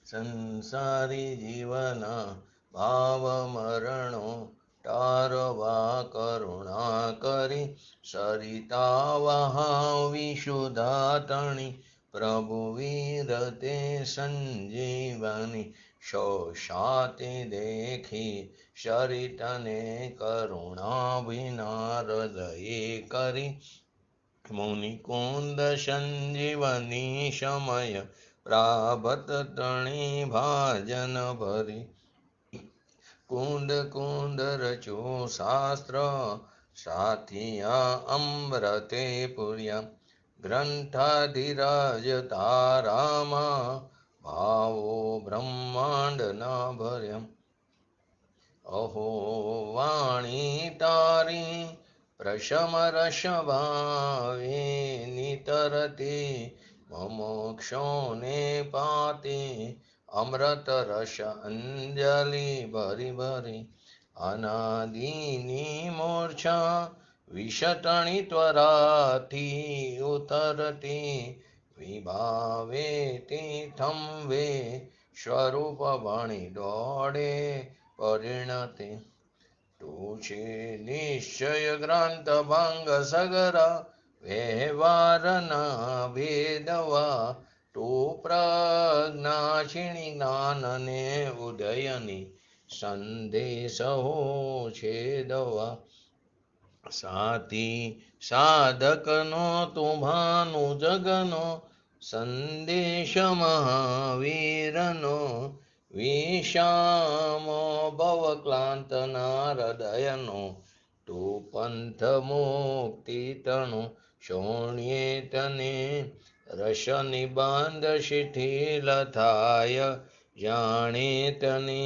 સંસારી જીવના ભાવ મરણો તારવા કરુણા કરી સરિતા વહાવી સુધાતણી પ્રભુ વીરતે સંજીવની શોષાતે દેખી શરિતને કરુણા વિના હૃદયે કરી મુનિકુંદ સંજીવની સમય પ્રાભત તણી ભાજન ભરી કુંદ કુંદ રચો શાસ્ત્ર સાથિયા અમૃતે પુર્યા ગ્રંથાધિરાજ તારામાં ભાવો બ્રહ્માંડ ના ભર્યા અહો વાણી તારી પ્રશમ રસ ભાવે નિતરતી મોક્ષોને પાતે અમૃત રસ અંજલિ ભરી ભરી અનાદિની મૂર્છા વિષટણી ત્વરાથી ઉતરતી વિભાવે તીર્થંવે સ્વરૂપ ભણી દોડે પરિણતે તું છે નિશ્ચય ગ્રંથ ભંગ સગરા વ્યવહારના ભેદવા તું પ્રજ્ઞાક્ષિણી જ્ઞાનને ઉદયની સંદેશો છેદવા સાથી સાધકનો તુમ્હાનો જગનો સંદેશ મહાવીરનો વિષામો ભવક્લાંતના હૃદયનો તું પંથ મુક્તિ તણો શોણ્યે તને રસ નિબંધ શિથિલ થાય જાણે તને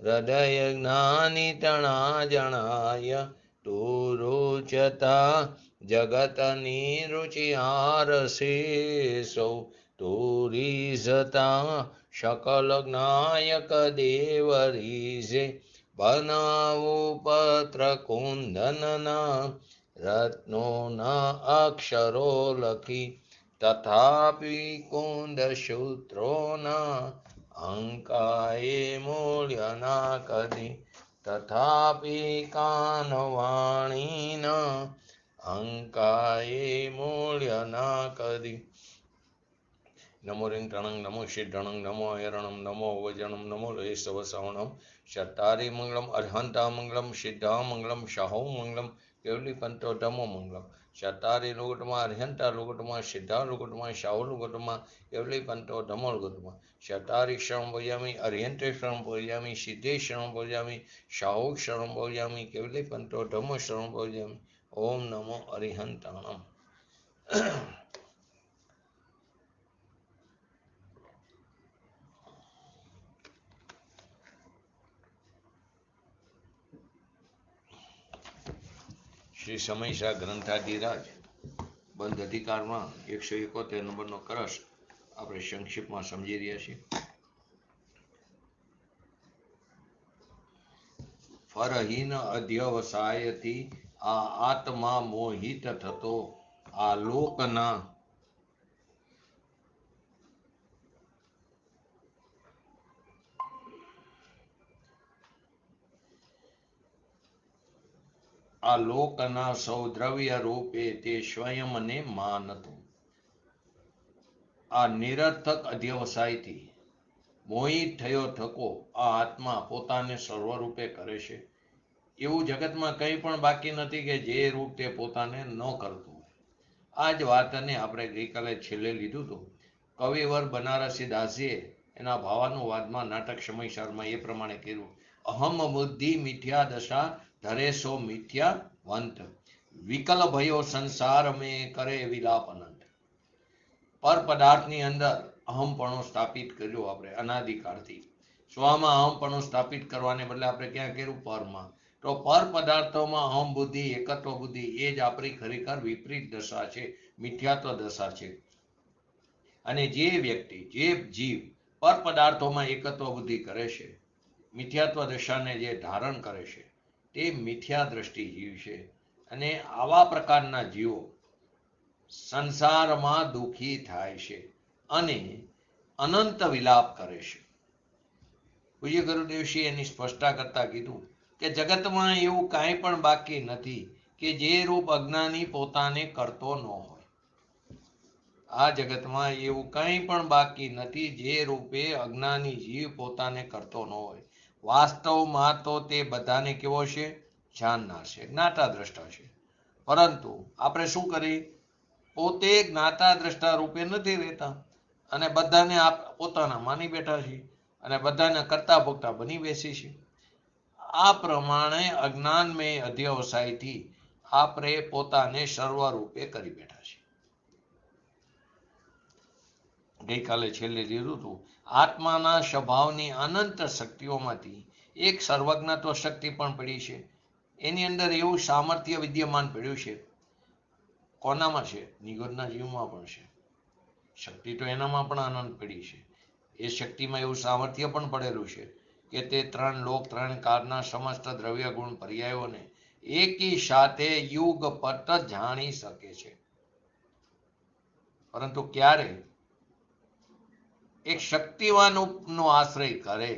હૃદય જ્ઞાની તણા જણાય તું રૂચતા જગતની રુચિહાર શેષો તું રીઝતા શકલ જ્ઞાયક દેવ રીઝે બનાવો પત્ર કુંદનના રત્નોના અક્ષરો લખી તથાપી કુંદ સૂત્રોના અંકાએ મૂલ્ય ના કદી તથાપી કાનવાણીના અંકાએ મૂલ્ય ના કદી નમો રિંગટણંગ નમો સિદ્ધણંગ નમો હૈરણમ નમો વજણમ નમો લેસવ સવણમ શતારી મંગલમ અર્હંતા મંગલમ સિદ્ધા મંગલમ શાહો મંગલમ કેવલી પંતો ધમો મંગલમ શતારી લુગટમાં અર્હંતા લુગટમાં સિદ્ધા લુગટમાં શાહો લુગટમાં કેવલી પંતો ધમો લુગટમાં શતારી ક્ષણ બોજામી અર્હંતે ક્ષણ બોજામી સિદ્ધે ક્ષણ બોજામી શાહો ક્ષણ બોજામી કેવલી પંતો ધમો ક્ષણ બોજામી ઓમ નમો અરિહંતાણમ શ્રી સમયસા ગ્રંથાધિરાજ બંધ અધિકારમાં 171 નંબરનો કરસ આપણે સંક્ષિપ્તમાં સમજી રહ્યા છીએ. ફરહીન અધ્યવસાયથી આ આત્મા મોહિત થતો આ લોકના સૌ દ્રવ્ય રૂપે તે સ્વયંને માનતો. આ નિરર્થક અધ્યવસાયથી મોહિત થયો થકો આ આત્મા પોતાને સર્વરૂપે કરે છે. એવું જગતમાં કંઈ પણ બાકી નથી કે જે રૂપ તે પોતાને ન કરતું. આ જ વાતને આપણે ગઈકાલે છેલ્લે લીધું હતું. કવિવર બનારસી દાસીએ એના ભાવાનુવાદમાં નાટક સમયસારમાં એ પ્રમાણે કર્યું. અહમ બુદ્ધિ મિથ્યા દશા ધરે સો મિથ્યા વંત વિકલ ભયો સંસાર મેં કરે વિલાપ અનંત. પર પદાર્થની અંદર અહમપણો સ્થાપિત કર્યો આપણે અનાદિકાળથી. સ્વમાં અહમપણો સ્થાપિત કરવાને બદલે આપણે ક્યાં કર્યું? પરમાં. તો પર પદાર્થોમાં અહમ બુદ્ધિ એકત્વ બુદ્ધિ એ જ આપણી ખરેખર વિપરીત દશા છે, મિથ્યાત્વ દશા છે. અને જે વ્યક્તિ જે જીવ પર પદાર્થોમાં એકત્વ બુદ્ધિ કરે છે, મિથ્યાત્વ દશાને જે ધારણ કરે છે તે મિથ્યા દ્રષ્ટિ જીવ છે. અને આવા પ્રકારના જીવો સંસારમાં દુઃખી થાય છે અને અનંત વિલાપ કરે છે. પૂજ્ય ગુરુદેવશ્રી એની સ્પષ્ટતા કરતા કીધું કે જગતમાં એવું કાંઈ પણ બાકી નથી કે જે રૂપ અજ્ઞાની પોતાને કરતો ન હોય. આ જગતમાં એવું કંઈ પણ બાકી નથી જે રૂપે અજ્ઞાની જીવ પોતાને કરતો ન હોય. વાસ્તવમાં તો તે બધાને કેવો છે? જાણનાર છે, જ્ઞાતા દ્રષ્ટા છે. પરંતુ આપણે શું કરીએ? પોતે જ્ઞાતા દ્રષ્ટા રૂપે નથી રહેતા અને બધાને પોતાના માની બેઠા છીએ અને બધાને કરતા ભોગતા બની બેસી છે. આ પ્રમાણે અજ્ઞાનમય અધ્યવસાયથી આપણે પોતાને સર્વરૂપે કરી બેઠા છીએ. ગઈકાલે છેલ્લે લીધું હતું, આત્માના સ્વભાવની અનંત શક્તિઓમાંથી એક સર્વજ્ઞત્વ શક્તિ પણ પડી છે. એની અંદર એવું સામર્થ્ય વિદ્યમાન પડ્યું છે. કોનામાં છે? નિગોદના જીવમાં પણ છે. શક્તિ તો એનામાં પણ અનંત પડી છે. એ શક્તિમાં એવું સામર્થ્ય પણ પડેલું છે કે તે 3 લોક 3 કાળના સમસ્ત દ્રવ્ય ગુણ પર્યાયોને એકી સાથે યુગ પત જાણી શકે છે. પરંતુ ક્યારે? એક શક્તિવાનનો આશ્રય કરે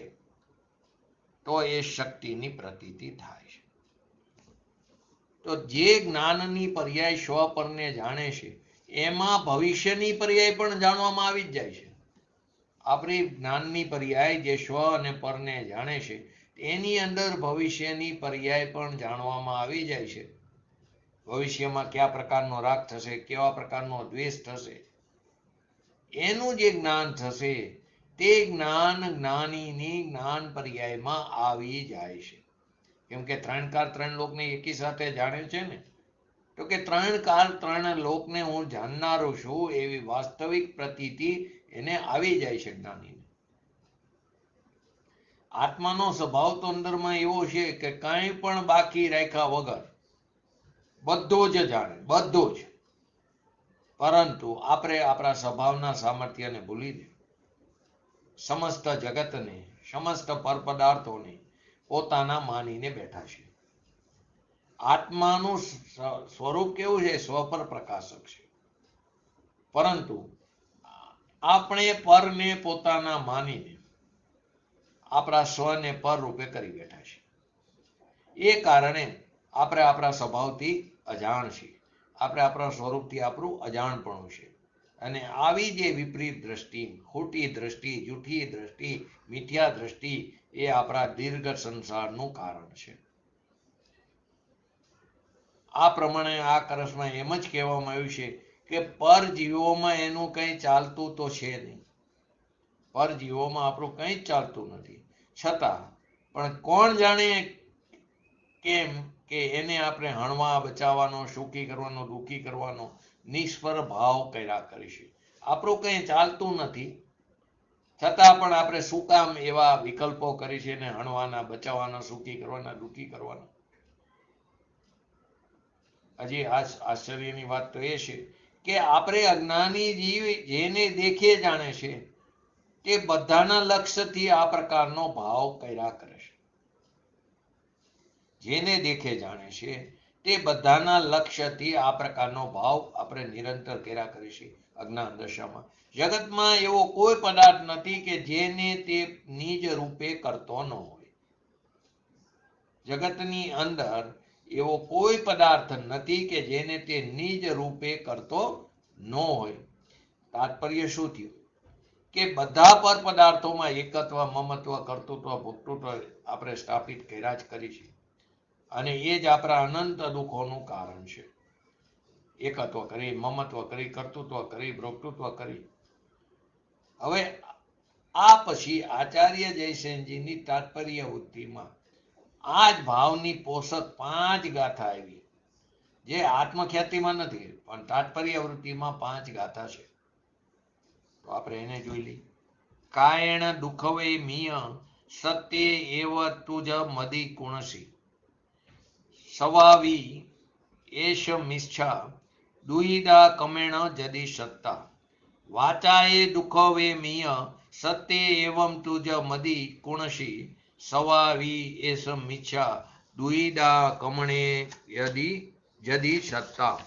તો એ શક્તિની પ્રતીતિ થાય છે. તો જે જ્ઞાનની પર્યાય સ્વ પરને જાણે છે એમાં ભવિષ્યની પર્યાય પણ જાણવામાં આવી જ જાય છે. આપણી જ્ઞાનની પર્યાય જે સ્વ અને પરને જાણે છે એની અંદર ભવિષ્યની પર્યાય પણ જાણવામાં આવી જાય છે. ભવિષ્યમાં કયા પ્રકારનો રાગ થશે, કેવા પ્રકારનો દ્વેષ થશે, એનું જે જ્ઞાન થશે તે જ્ઞાન જ્ઞાનીની જ્ઞાન પર્યાયમાં આવી જાય છે. કેમ કે 3 કાળ 3 લોકને એકી સાથે જાણે છે ને, તો કે 3 કાળ 3 લોકને હું જાણનારો છું એવી વાસ્તવિક પ્રતીતિ એને આવી જાય છે જ્ઞાનીને. આત્માનો સ્વભાવ તો અંદરમાં એવો છે કે કંઈ પણ બાકી રાખ્યા વગર બધો જ જાણે, બધો જ. પરંતુ આપણે આપણા સ્વભાવના સામર્થ્યને ભૂલીને સમસ્ત જગતને, સમસ્ત પર પદાર્થોને પોતાના માનીને બેઠા છે. આત્માનું સ્વરૂપ કેવું છે? સ્વપર પ્રકાશક છે. પરંતુ આપણે પરને પોતાના માનીને આપણા સ્વને પર રૂપે કરી બેઠા છે. એ કારણે આપણે આપણા સ્વભાવથી અજાણ છીએ. આપણે આપણા સ્વરૂપથી આપણું અજાણપણું છે. અને આવી જે વિપરીત દ્રષ્ટિ, ખોટી દ્રષ્ટિ, જૂઠી દ્રષ્ટિ, મિથ્યા દ્રષ્ટિ એ આપણા દીર્ઘ સંસારનું કારણ છે. આ પ્રમાણે આ કરસમાં એમ જ કહેવામાં આવ્યું છે કે પર જીવોમાં એનું કંઈ ચાલતું તો છે નહીં. પર જીવોમાં આપણું કંઈ જ ચાલતું નથી. છતાં પણ કોણ જાણે કેમ કે એને આપણે હણવા, બચાવવાનો, સુખી કરવાનો, દુઃખી કરવાનો નિષ્ફળ ભાવ કર્યા કરીશું. આપણું કંઈ ચાલતું નથી, છતાં પણ આપણે શું કામ એવા વિકલ્પો કરી છે ને હણવાના, બચાવવાના, સુખી કરવાના, દુઃખી કરવાના. હજી આશ્ચર્યની વાત તો એ છે કે આપણે અજ્ઞાની જીવ જેને દેખે જાણે છે તે બધાના લક્ષ્યથી આ પ્રકારનો ભાવ કર્યા કરે છે. જેને દેખે જાણે છે તે બધાના લક્ષ્યથી આ પ્રકારનો ભાવ આપણે નિરંતર કર્યા કરીશું અજ્ઞાન દશામાં. જગતમાં એવો કોઈ પદાર્થ નથી કે જેને તે નિજ રૂપે કરતો ન હોય. જગતની અંદર એવો કોઈ પદાર્થ નથી કે જેને તે નિજ રૂપે કરતો ન હોય. તાત્પર્ય શું થયું? કે બધા પર પદાર્થોમાં એકત્વ, મમત્વ, કર્તૃત્વ, ભોક્તૃત્વ આપણે સ્થાપિત કર્યા જ કરી છે. અને એ જ આપણા અનંત દુઃખોનું કારણ છે. એકત્વ કરી, મમત્વ કરી, કર્તૃત્વ કરી, ભોક્તૃત્વ કરી. હવે આ પછી આચાર્ય જયસેનજીની તાત્પર્ય વૃત્તિમાં આ જ ભાવની પોષક 5 ગાથા આવી, જે આત્મખ્યાતિમાં નથી પણ તાત્પર્ય વૃત્તિમાં 5 ગાથા છે. તો આપણે એને જોઈ લઈએ. કાયણ દુઃખવે મિય સત્ય એવ તુજ મદી કુણસી સવાવી એશ મિચ્છા દુહિદા કમેણ જદી સત્તા વાચાએ દુઃખવે મિય સત્ય એવમ તુજ મદી કુણસી સવાવી એશ મિચ્છા દુહિદા કમણે યદી જદી સત્તા.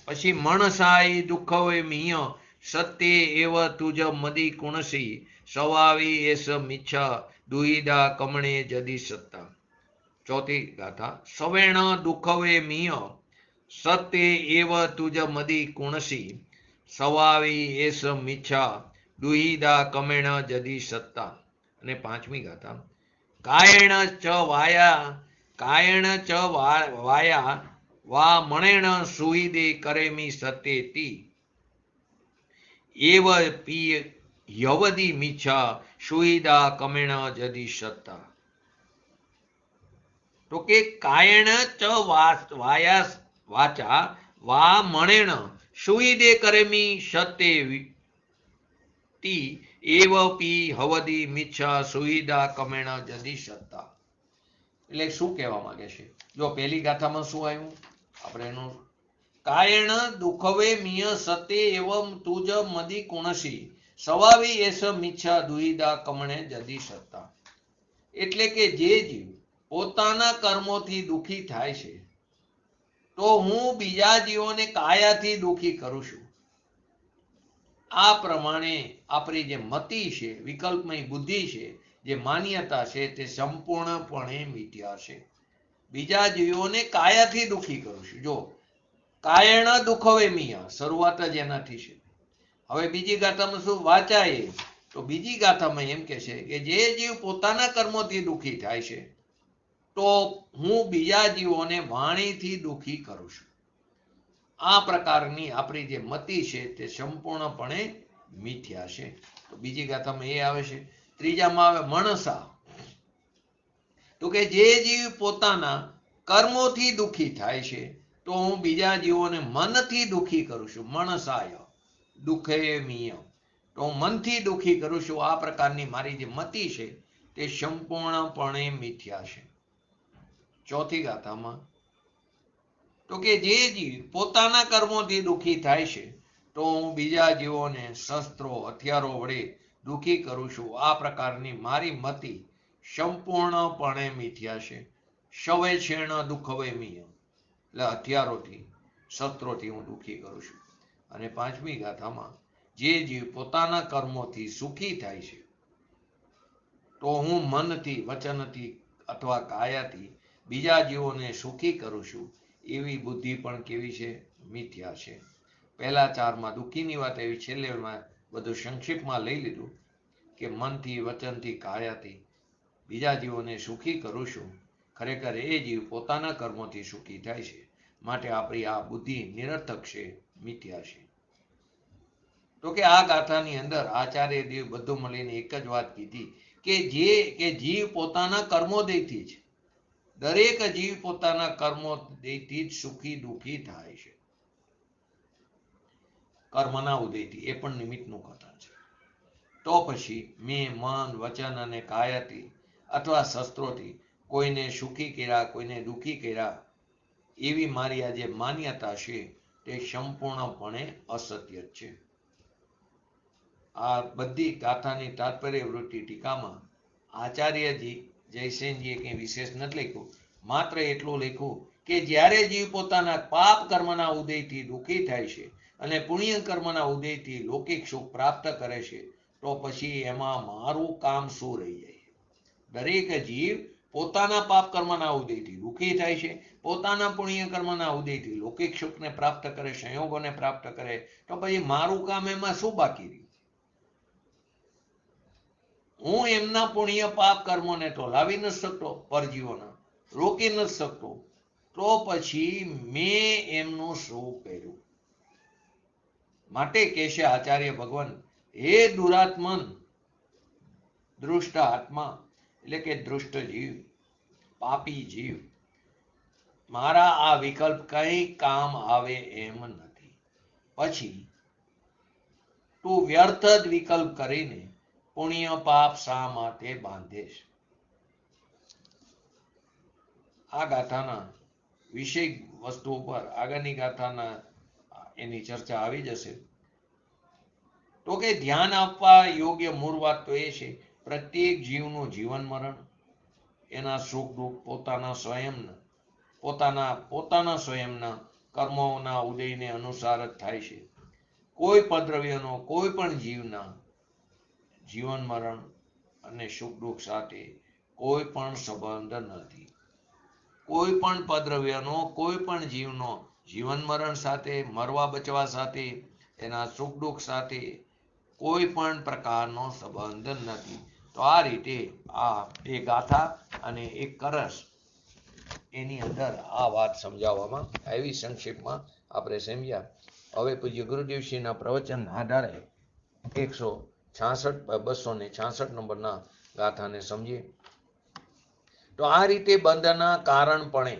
પછી મણસાઈ દુઃખવે મિય સત્ય એવ તુજ મદી કુણસી સવાવી એસ મિચ્છા દુહિદા કમણે જદી સત્તા. ચોથી ગાથા. સવેણ દુઃખવે મિય સત્ય એવ તુજ મદી કુણસી સવાવી એસ મિચ્છા દુહિદા કમેણ જદી સત્તા. અને પાંચમી ગાથા. કાયણ ચ વાયા વા મણેણ સુહિદે કરેમી સત્યેતી એવ પી યવદી મિચ્છા સુહિદા કમેણ જદી સત્તા. તો કે કાયણ ચ વાચા વા મણેણ સુહિદે કરેમી સત્ય તી એવ પી હવદી મિચ્છા સુહિદા કમેણ જદી સત્તા. એટલે શું કહેવા માંગે છે? જો પહેલી ગાથામાં શું આવ્યું આપણે એનું. કાયણ દુઃખવે મિય સતે એવમ તુજ મદી કુણસી સવાવી એસ મિચ્છા દુહિદા કમણે જદી સત્તા. એટલે કે જે જીવ પોતાના કર્મોથી દુઃખી થાય છે તો હું બીજા જીવોને કાયાથી દુઃખી કરું છું. આ પ્રમાણે આપણી જે મતિ છે, વિકલ્પમય બુદ્ધિ છે, જે માન્યતા છે તે સંપૂર્ણપણે મિથ્યા છે. બીજા જીવોને કાયાથી દુઃખી કરું છું. જો કાયણ દુઃખવે મિયા, શરૂઆત જ એનાથી છે. હવે બીજી ગાથામાં શું? વાચાએ. તો બીજી ગાથામાં એમ કે છે કે જે જીવ પોતાના કર્મોથી દુઃખી થાય છે તો હું બીજા જીવોને વાણીથી દુઃખી કરું છું. આ પ્રકારની આપણી જે મતિ છે તે સંપૂર્ણપણે મિથ્યા છે. તો બીજી ગાથામાં એ આવે છે. ત્રીજામાં આવે મણસા. તો કે જે જીવ પોતાના કર્મોથી દુઃખી થાય છે તો હું બીજા જીવોને મનથી દુઃખી કરું છું. મણસાય દુઃખે મિય, તો હું મનથી દુઃખી કરું છું. આ પ્રકારની મારી જે મતિ છે તે સંપૂર્ણપણે મિથ્યા છે. ચોથી ગાથામાં તો કે જે જીવ પોતાના કર્મોથી દુઃખી થાય છે તો હું બીજા જીવોને શસ્ત્રો હથિયારો વડે દુઃખી કરું છું. આ પ્રકારની મારી મતિ સંપૂર્ણપણે મિથ્યા છે. શવે છેણ દુઃખવે મિય, એટલે હથિયારોથી શસ્ત્રોથી હું દુઃખી કરું છું. અને પાંચમી ગાથામાં જે જીવ પોતાના કર્મોથી સુખી થાય છે તો હું મનથી, વચનથી અથવા કાયાથી બીજા જીવોને સુખી કરું છું. એવી બુદ્ધિ પણ કેવી છે? મિથ્યા છે. પહેલા ચારમાં દુઃખીની વાત એવી, છેલ્લેમાં બધું સંક્ષિપ્તમાં લઈ લીધું કે મનથી, વચનથી, કાયાથી બીજા જીવોને સુખી કરું છું. ખરેખર એ જીવ પોતાના કર્મોથી સુખી થાય છે. માટે આપણી આ બુદ્ધિ નિરર્થક છે, મિથ્યા છે. તો કે આ ગાથાની અંદર આચાર્ય દેવ બધું મળીને એક જ વાત કીધી કે જીવ પોતાના કર્મોદયથી જ, દરેક જીવ પોતાના કર્મોદયથી જ સુખી દુઃખી થાય છે. કર્મના ઉદયથી, એ પણ નિમિત્તનું કથન છે. તો પછી મેં મન, વચન અને કાયાથી અથવા શસ્ત્રોથી કોઈને સુખી કર્યા, કોઈને દુઃખી કર્યા, એવી મારી આ જે માન્યતા છે તે સંપૂર્ણપણે અસત્ય જ છે. આ બધી ગાથાની તાત્પર્ય વૃત્તિ ટીકામાં આચાર્યજી જયસેનજીએ કંઈ વિશેષ નથી લખ્યું. માત્ર એટલું લખ્યું કે જ્યારે જીવ પોતાના પાપ કર્મના ઉદયથી દુઃખી થાય છે અને પુણ્ય કર્મના ઉદયથી લૌકિક સુખ પ્રાપ્ત કરે છે તો પછી એમાં મારું કામ શું રહી જાય? દરેક જીવ પોતાના પાપ કર્મના ઉદયથી દુઃખી થાય છે, પોતાના પુણ્ય કર્મના ઉદયથી લૌકિક સુખને પ્રાપ્ત કરે, સંયોગોને પ્રાપ્ત કરે, તો પછી મારું કામ એમાં શું બાકી રહ્યું? હું એમના પુણ્ય પાપ કર્મોને તો લાવી નથી શકતો, પરજીવોના રોકી નથી શકતો, તો પછી મેં એમનું શું કર્યું? માટે કહેશે આચાર્ય ભગવાન, હે દુરાત્મન, દૃષ્ટ આત્મા, એટલે કે દૃષ્ટ જીવ, પાપી જીવ, મારા આ વિકલ્પ કઈ કામ આવે એમ નથી. પછી તું વ્યર્થ જ વિકલ્પ કરીને પુણ્ય પાપ શા માટે બાંધેશ? આ ગાથાના વિષય વસ્તુ પર આગળની ગાથાના એની ચર્ચા આવી જશે. તો કે ધ્યાન આપવા યોગ્ય મૂળ વાત તો એ છે પ્રત્યેક જીવનું જીવન મરણ, એના સુખ દુઃખ પોતાના સ્વયંના કર્મોના ઉદયને અનુસાર જ થાય છે. કોઈ પણ દ્રવ્યનો, કોઈ પણ જીવના જીવન મરણ અને સુખ દુઃખ સાથે કોઈ પણ સંબંધ નથી. કોઈ પણ પદ્રવ્યનો, કોઈ પણ જીવનો જીવન મરણ સાથે, મરવા બચવા સાથે, એના સુખ દુઃખ સાથે કોઈ પણ પ્રકારનો સંબંધ નથી. તો આ રીતે આ એ ગાથા અને એક કરસ એની અંદર આ વાત સમજાવવામાં આવી. સંક્ષિપ્તમાં આપણે સમજ્યા. હવે પૂજ્ય ગુરુદેવશ્રીના પ્રવચન આધારે 266 નંબરના ગાથાને સમજીએ. તો આ રીતે બંધના કારણપણે,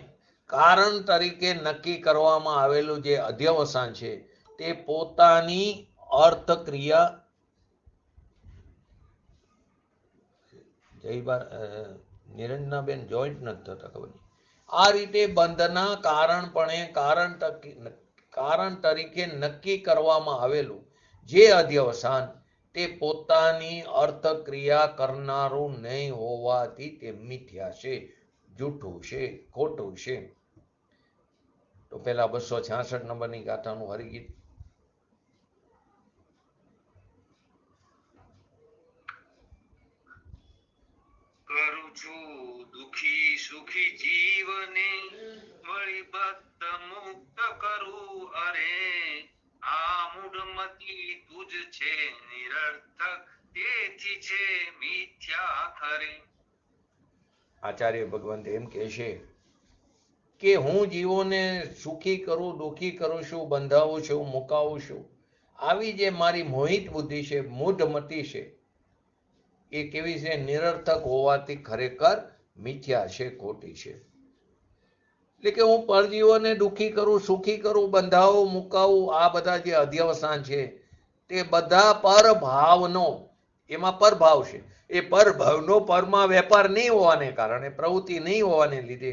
કારણ તરીકે નક્કી કરવામાં આવેલું જે અધ્યવસાન છે તે પોતાની અર્થક્રિયા નિરંજનાબેન જોઈન્ટ નથી થતા ખબર નહીં. આ રીતે બંધના કારણપણે કારણ તરીકે નક્કી કરવામાં આવેલું જે અધ્યવસાન તે પોતાની અર્થક્રિયા કરનારું નહીં હોવાથી તે મિથ્યા છે, જૂઠું છે, ખોટું છે. તો પેલા 266 નંબરની ગાથાનું હરિગીત. કરું છું દુખી સુખી જીવને વળી બદ્ધ મુક્ત કરું. અરે આ મૂઢમતી તુજ છે નિરર્થક, તેથી છે મિથ્યા ખરી. આચાર્ય ભગવંત એમ કહે છે કે હું જીવોને સુખી કરું, દુઃખી કરું છું, બંધાવું છું, મુકાવું છું. આવી જે મારી મોહિત બુદ્ધિ છે, મૂઢમતી છે, એ કેવી છે? નિરર્થક હોવાથી ખરેખર મિથ્યા છે, ખોટી છે. એટલે કે હું પરજીવોને દુઃખી કરું, સુખી કરું, બંધાવું, મુકાવું, આ બધા જે અધ્યવસાન છે તે બધા પરભાવનો, એમાં પરભાવ છે. એ પરભાવનો પરમાં વેપાર નહીં હોવાને કારણે, પ્રવૃત્તિ નહીં હોવાને લીધે,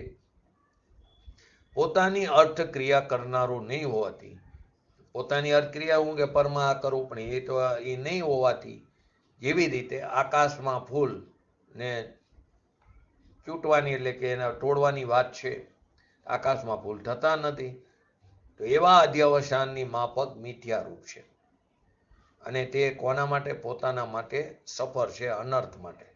પોતાની અર્થક્રિયા કરનારું નહીં હોવાથી, પોતાની અર્થક્રિયા હું કે પરમાં આ કરવું, પણ એ તો એ નહીં હોવાથી, જેવી રીતે આકાશમાં ફૂલ ને ચૂંટવાની એટલે કે એના તોડવાની વાત છે, આકાશમાં ફૂલ થતા નથી. તો એવા અધ્યવસાનની માફક મિથ્યારૂપ છે. અને તે કોના માટે? પોતાના માટે સફર છે, અનર્થ માટે.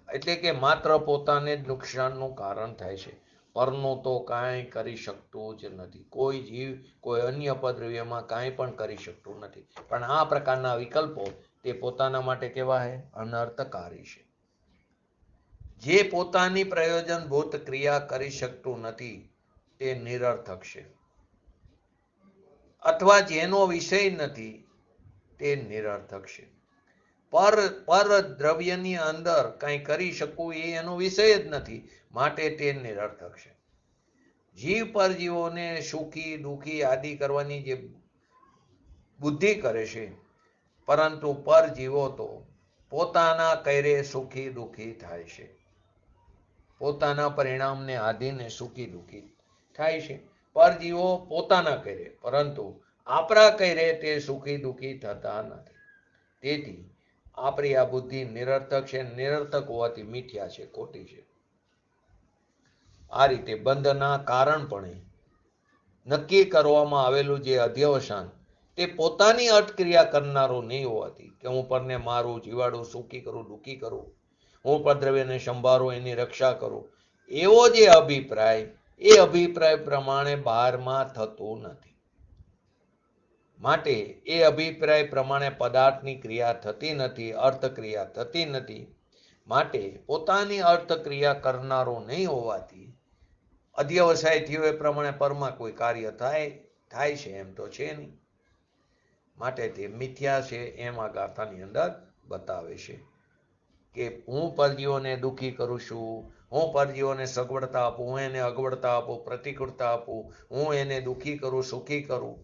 એટલે કે માત્ર પોતાને જ નુકસાનનું કારણ થાય છે. પરનું તો કાંઈ કરી શકતું જ નથી. કોઈ જીવ કોઈ અન્ય પદ્રવ્યમાં કાંઈ પણ કરી શકતું નથી. પણ આ પ્રકારના વિકલ્પો તે પોતાના માટે કેવા છે? અનર્થકારી છે. જે પોતાની પ્રયોજનભૂત ક્રિયા કરી શકતું નથી તે નિરર્થક છે. અથવા જેનો વિષય નથી તે નિરર્થક છે. પર દ્રવ્યની અંદર કંઈ કરી શકવું એ એનો વિષય જ નથી, માટે તે નિરર્થક છે. જીવ પરજીવોને સુખી દુઃખી આદિ કરવાની જે બુદ્ધિ કરે છે, પરંતુ પરજીવો તો પોતાના કર્રે સુખી દુઃખી થાય છે. પોતાના પરિણામને આધીને સુખી દુઃખી થાય છે. પરજીવો પોતાના કર્રે, પરંતુ આપણા કર્રે તે સુખી દુઃખી થતા નથી. તેથી આપણી આ બુદ્ધિ નિરર્થક છે. નિરર્થક હોવાથી મિથ્યા છે, ખોટી છે. આ રીતે બંધના કારણપણે નક્કી કરવામાં આવેલું જે અધ્યવસાન તે પોતાની અર્થક્રિયા કરનારું નહીં હોવાથી, કે હું પરને મારું, જીવાડું, સુખી કરું, દુઃખી કરું, હું પરદ્રવ્યને સંભાળું, એની રક્ષા કરું, એવો જે અભિપ્રાય, એ અભિપ્રાય પ્રમાણે બહારમાં થતું નથી. માટે એ અભિપ્રાય પ્રમાણે પદાર્થની ક્રિયા થતી નથી, અર્થક્રિયા થતી નથી. માટે પોતાની અર્થક્રિયા કરનારો નહીં હોવાથી અધ્યવસાય થયો એ પ્રમાણે પરમાં કોઈ કાર્ય થાય છે એમ તો છે નહીં. માટે તે મિથ્યા છે એમ આ ગાથાની અંદર બતાવે છે કે હું પરજીવોને દુઃખી કરું છું, હું પરજીવોને સગવડતા આપું, હું એને અગવડતા આપું, પ્રતિકૂળતા આપું, હું એને દુઃખી કરું, સુખી કરું.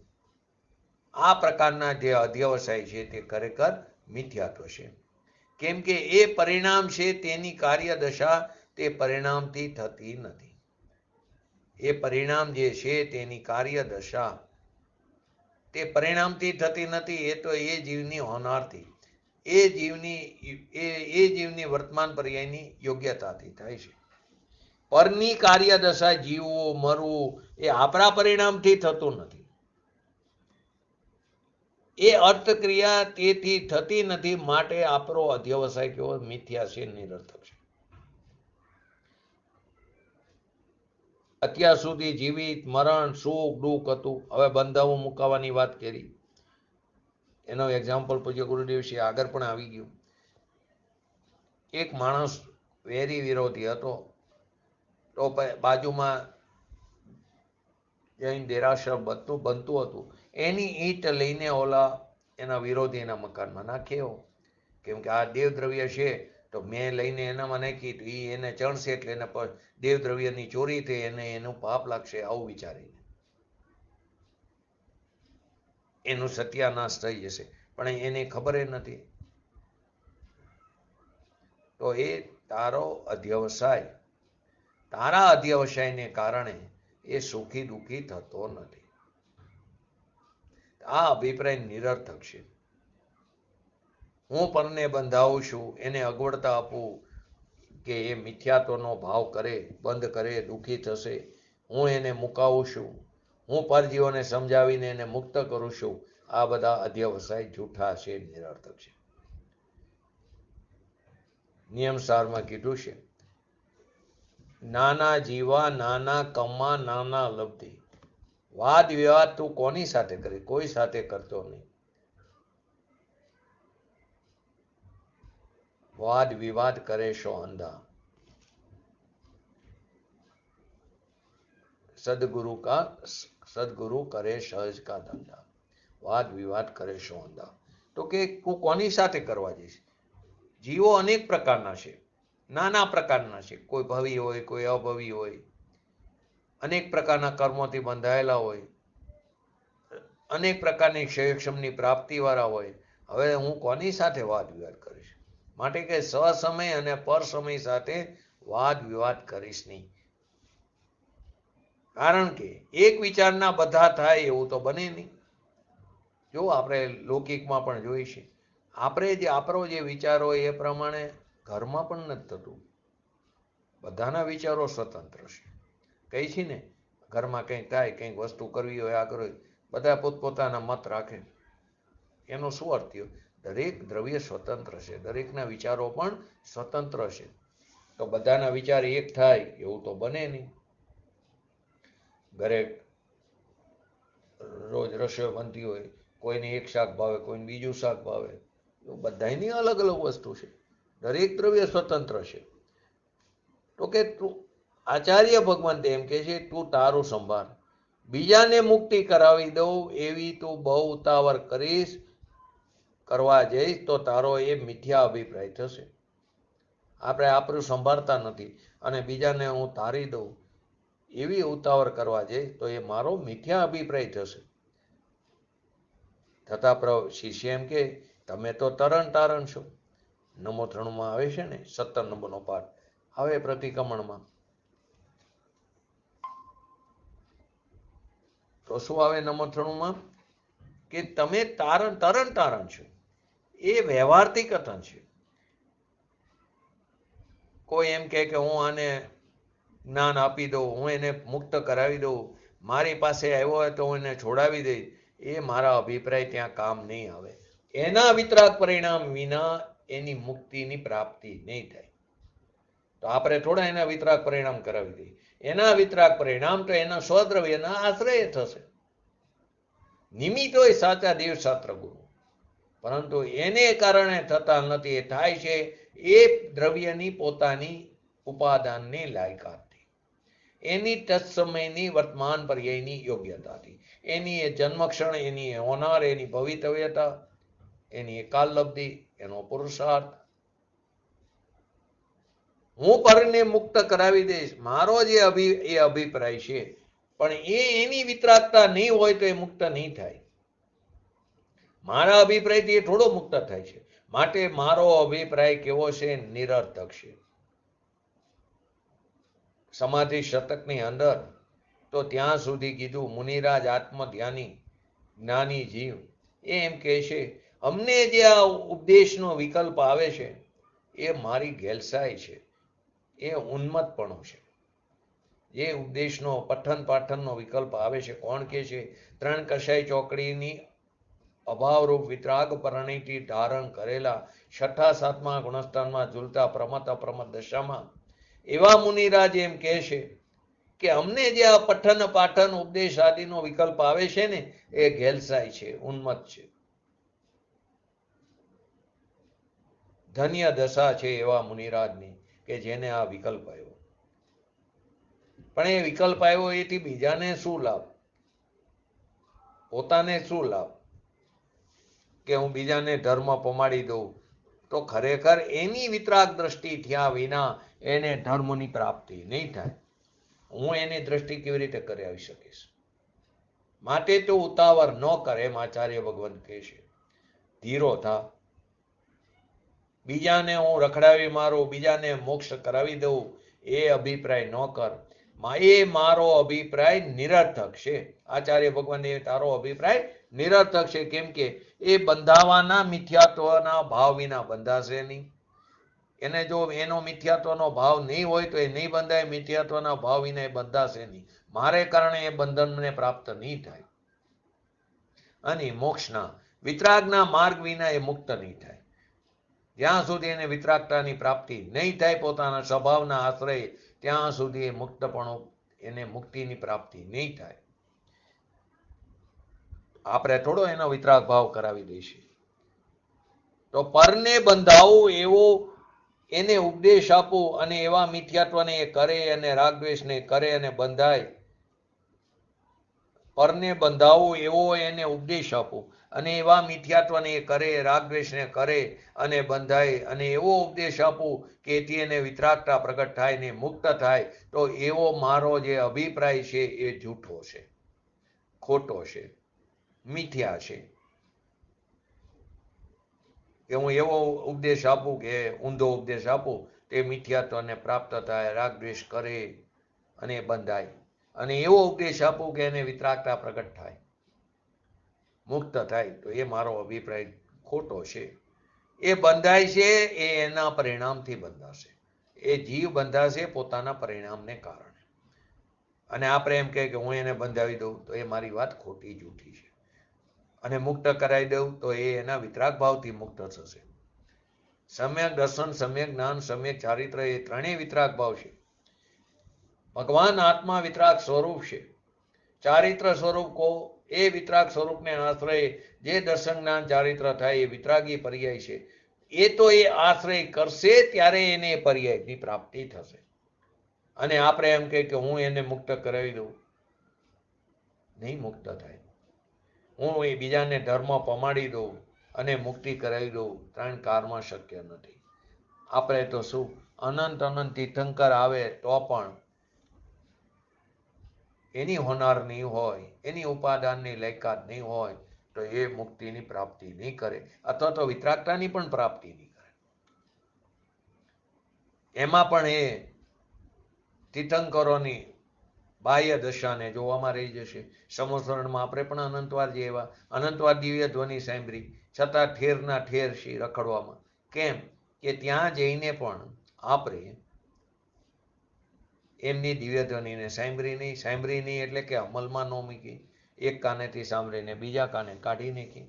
આ પ્રકારના જે અધ્યવસાય છે તે ખરેખર મિથ્યાત્વ છે. કેમ કે એ પરિણામ છે તેની કાર્યદશા તે પરિણામથી થતી નથી. એ પરિણામ જે છે તેની કાર્યદશા તે પરિણામથી થતી નથી. એ તો એ જીવની હોનારથી, એ જીવની વર્તમાન પર્યાયની યોગ્યતાથી થાય છે. પરની કાર્યદશા, જીવવું, મરવું, એ આપણા પરિણામથી થતું નથી. એ અર્થક્રિયા તેથી થતી નથી, માટે આપણો અધ્યવસાય કેવો મિથ્યા છે, નિરર્થક છે. અત્યાર સુધી જીવિત મરણ સુખ દુઃખ હતું, હવે બંધાવું મુકાવાની વાત કરી. એનો એક્ઝામ્પલ પૂજ્ય ગુરુદેવ છે આગળ પણ આવી ગયું. એક માણસ વેરી વિરોધી હતો, તો બાજુમાં જૈન દેરાસર બનતું હતું, એની ઈંટ લઈને ઓલા એના વિરોધીના મકાનમાં નાખ્યો, કેમ કે આ દેવદ્રવ્ય છે, તો મેં લઈને એનામાં નાખી તો એને ચણશે એટલે એને દેવદ્રવ્યની ચોરી થઈ, એને એનું પાપ લાગશે, આવું વિચારીને એનું સત્યાનાશ થઈ જશે, પણ એને ખબર નથી. તો એ તારો અધ્યવસાય, તારા અધ્યવસાયને કારણે એ સુખી દુઃખી થતો નથી. આ અભિપ્રાય નિરર્થક છે. હું પરને બંધાવું છું, એને અગવડતા આપું કે એ મિથ્યાત્વનો ભાવ કરે, બંધ કરે, દુઃખી થશે, હું એને મુકાવું છું, હું પરજીવોને સમજાવીને એને મુક્ત કરું છું, આ બધા અધ્યવસાય જૂઠા છે, નિરર્થક છે. નિયમ સારમાં કીધું છે, નાના જીવા નાના કમા નાના લબ્ધિ. વાદ વિવાદ તું કોની સાથે કરે? કોઈ સાથે કરતો નહીં. વાદ વિવાદ કરે શો અંધા, સદગુરુ કરે સહજ કા ધંધા. વાદ વિવાદ કરે શો અંધા. તો કે તું કોની સાથે કરવા જઈશ? જીવો અનેક પ્રકારના છે, નાના પ્રકારના છે, કોઈ ભવી હોય, કોઈ અભવી હોય, અનેક પ્રકારના કર્મોથી બંધાયેલા હોય, અનેક પ્રકારની ક્ષયક્ષમની પ્રાપ્તિ વાળા હોય. હવે હું કોની સાથે વાદ વિવાદ કરીશ? માટે કે સસમય અને પર સમય સાથે વાદ વિવાદ કરીશ નહીં. કારણ કે એક વિચારના બધા થાય એવું તો બને નહીં. જો આપણે લૌકિકમાં પણ જોઈ છે, આપણો જે વિચારો એ પ્રમાણે ઘરમાં પણ નથી થતું. બધાના વિચારો સ્વતંત્ર છે. કઈ છે ને, ઘરમાં કંઈક થાય, કંઈક વસ્તુ કરવી હોય, આ કરવી, બધા પોતપોતાના મત રાખે. એનો શું અર્થ થયો? દરેક દ્રવ્ય સ્વતંત્ર છે, દરેકના વિચારો પણ સ્વતંત્ર છે. તો બધાના વિચાર એક થાય એવું તો બને નહીં. ઘરે રોજ રસોઈ બનતી હોય, કોઈને એક શાક ભાવે, કોઈને બીજું શાક ભાવે, બધાની અલગ અલગ વસ્તુ છે. દરેક દ્રવ્ય સ્વતંત્ર છે. તો કે તું, આચાર્ય ભગવાન એમ કે છે, તું તારું સંભાળ, બીજાને મુક્તિ કરાવી દઉં એવી તું બહુ ઉતાવળ કરીશ, કરવા જઈશ તો તારો એ મિથ્યા અભિપ્રાય થશે. આપણે આપણું સંભાળતા નથી અને બીજાને હું તારી દઉં એવી ઉતાવળ કરવા જઈશ તો એ મારો મિથ્યા અભિપ્રાય થશે. થતા શિષ્ય એમ કે, તમે તો તરણ તારણ છો. નમો 3 આવે છે ને, 17 નંબરનો પાઠ આવે પ્રતિક્રમણમાં. તો શું આવે નમો 3 કે તમે તરણ તારણ છો. એ વ્યવહારથી કથન છે. કોઈ એમ કે હું આને જ્ઞાન આપી દઉં, હું એને મુક્ત કરાવી દઉં, મારી પાસે આવ્યો હોય તો હું એને છોડાવી દઈશ, એ મારા અભિપ્રાય ત્યાં કામ નહીં આવે. એના વિતરાગ પરિણામ વિના એની મુક્તિની પ્રાપ્તિ નહીં થાય. તો આપણે થોડા એના વિતરાગ પરિણામ કરાવી દઈએ. એના વિતરાગ પરિણામ તો એના સ્વદ્રવ્યના આશ્રય થશે. નિમિત્ત હોય સાચા દેવશાસ્ત્ર ગુરુ, પરંતુ એને કારણે થતા નથી. એ થાય છે એ દ્રવ્યની પોતાની ઉપાદાનની લાયકાતથી, એની તત્સમયની વર્તમાન પર્યાયની યોગ્યતાથી, એની એ જન્મક્ષણ, એની એ હોનાર, એની ભવિતવ્યતા, એની એ કાલલબ્ધિ, એનો પુરુષાર્થ. હું પરને મુક્ત કરાવી દઈશ, મારો જે અભિપ્રાય છે, પણ એની વિતરાગતા નહીં હોય તો એ મુક્ત નહીં થાય. મારા અભિપ્રાયથી એ થોડો મુક્ત થાય છે. માટે મારો અભિપ્રાય કેવો છે? નિરર્થક છે. સમાધિ શતકની અંદર તો ત્યાં સુધી કીધું, મુનિરાજ આત્મધ્યાની જ્ઞાની જીવ એ એમ કહે છે, અમને જે આ ઉપદેશનો વિકલ્પ આવે છે એ મારી ઘેલસાઈ છે, એ ઉન્મત્તપણું છે. જે ઉપદેશનો પઠન પાઠનનો વિકલ્પ આવે છે, કોણ કે છે? 3 કસાઈ ચોકડીની અભાવરૂપ વિતરાગ પરિણીતિ ધારણ કરેલા 6ઠા 7મા ગુણસ્થાનમાં ઝૂલતા પ્રમત અપ્રમત દશામાં એવા મુનિરાજ એમ કહે છે કે અમને જે આ પઠન પાઠન ઉપદેશ આદિનો વિકલ્પ આવે છે ને એ ઘેલસાય છે, ઉન્મત્ત છે. ધન્ય દશા છે એવા મુનિરાજની કે જેને આ વિકલ્પ આવ્યો. પણ એ વિકલ્પ આવ્યો એથી બીજાને શું લાભ, પોતાને શું લાભ કે હું બીજાને ધર્મ પમાડી દઉં? તો ખરેખર એની વિતરાગ દ્રષ્ટિ થયા વિના એને ધર્મની પ્રાપ્તિ નહીં થાય. હું એની દ્રષ્ટિ કેવી રીતે કરાવી શકીશ? માટે તો ઉતાવળ ન કરે એમ આચાર્ય ભગવાન કહે છે. ધીરો થા. બીજાને હું રખડાવી મારું, બીજાને મોક્ષ કરાવી દઉં એ અભિપ્રાય ન કર. એ મારો અભિપ્રાય નિરર્થક છે. આચાર્ય ભગવાન એ તારો અભિપ્રાય નિરર્થક છે. કેમ કે એ બંધાવાના મિથ્યાત્વના ભાવ વિના બંધાશે નહીં. એને જો એનો મિથ્યાત્વનો ભાવ નહીં હોય તો એ નહીં બંધાય, મિથ્યાત્વના ભાવ વિના એ બંધાશે નહીં. મારે કારણે એ બંધનને પ્રાપ્ત નહીં થાય. અને મોક્ષના વિતરાગના માર્ગ વિના એ મુક્ત નહીં થાય. જ્યાં સુધી એને વિતરાગતાની પ્રાપ્તિ નહીં થાય પોતાના સ્વભાવના આશ્રય, ત્યાં સુધી એ મુક્તપણું, એને મુક્તિની પ્રાપ્તિ નહીં થાય. આપણે થોડો એનો વિતરાગ ભાવ કરાવી દઈશું. તો પરને બંધાવું એવો એને ઉપદેશ આપો અને એવા મિથ્યાત્વને એ કરે અને રાગદ્વેષને કરે અને બંધાય. પરને બંધાવું એવો એને ઉપદેશ આપો અને એવા મિથ્યાત્વને એ કરે, રાગદ્વેષને કરે અને બંધાય, અને એવો ઉપદેશ આપું કે એથી એને વિતરાગતા પ્રગટ થાય ને મુક્ત થાય. તો એવો મારો જે અભિપ્રાય છે એ જૂઠો છે, ખોટો છે, મિથ્યા છે. કે હું એવો ઉપદેશ આપું કે ઊંધો ઉપદેશ આપું તે મિથ્યાત્વને પ્રાપ્ત થાય, રાગદ્વેષ કરે અને બંધાય. અને એવો ઉપદેશ આપું કે એને વિતરાગતા પ્રગટ થાય, મુક્ત થાય. તો એ મારો અભિપ્રાય ખોટો છે. એ બંધાય છે એ એના પરિણામથી બંધાશે. એ જીવ બંધાશે પોતાના પરિણામને કારણે. અને આપણે એમ કહે કે હું એને બંધાવી દઉં તો એ મારી વાત ખોટી જૂઠી છે. અને મુક્ત કરાવી દઉં તો એ એના વિતરાગ ભાવથી મુક્ત થશે. સમ્યક દર્શન, સમ્યક જ્ઞાન, સમ્યક ચારિત્ર એ ત્રણેય વિતરાગ ભાવ છે. ભગવાન આત્મા વિતરાગ સ્વરૂપ છે. ચારિત્ર સ્વરૂપ કો એ વિતરાગ સ્વરૂપને આશ્રય જે દર્શન જ્ઞાન ચારિત્ર થાય એ વિતરાગી પર્યાય છે. એ તો એ આશ્રય કરશે ત્યારે એને પર્યાયની પ્રાપ્તિ થશે. અને આપણે એમ કહે કે હું એને મુક્ત કરાવી દઉં, નહીં મુક્ત થાય. હું એ બીજાને ધર્મ પમાડી દઉં અને મુક્તિ કરાવી દઉં, ત્રણ કારમાં શક્ય નથી. આપણે તો શું અનંત અનંત તીર્થંકર આવે તો પણ એની હોનાર નહીં હોય, એની ઉપાદાનની લાયકાત નહીં હોય તો એ મુક્તિની પ્રાપ્તિ નહીં કરે, અથવા તો વિતરાગતાની પણ પ્રાપ્તિ નહીં કરે. એમાં પણ એ તીર્થંકરોની બાહ્ય દશાને જોવામાં રહી જશે. સમસ્વરણમાં આપણે પણ અનંતવાર જેવા અનંતવાર દિવ્ય ધ્વનિ સાંભળી છતાં ઠેરના ઠેર શી રખડવામાં. કેમ કે ત્યાં જઈને પણ આપણે એમની દિવ્ય ધ્વનિને સાંભળી નહીં એટલે કે અમલમાં ન મૂકી. એક કાનેથી સાંભળીને બીજા કાને કાઢી નાખી,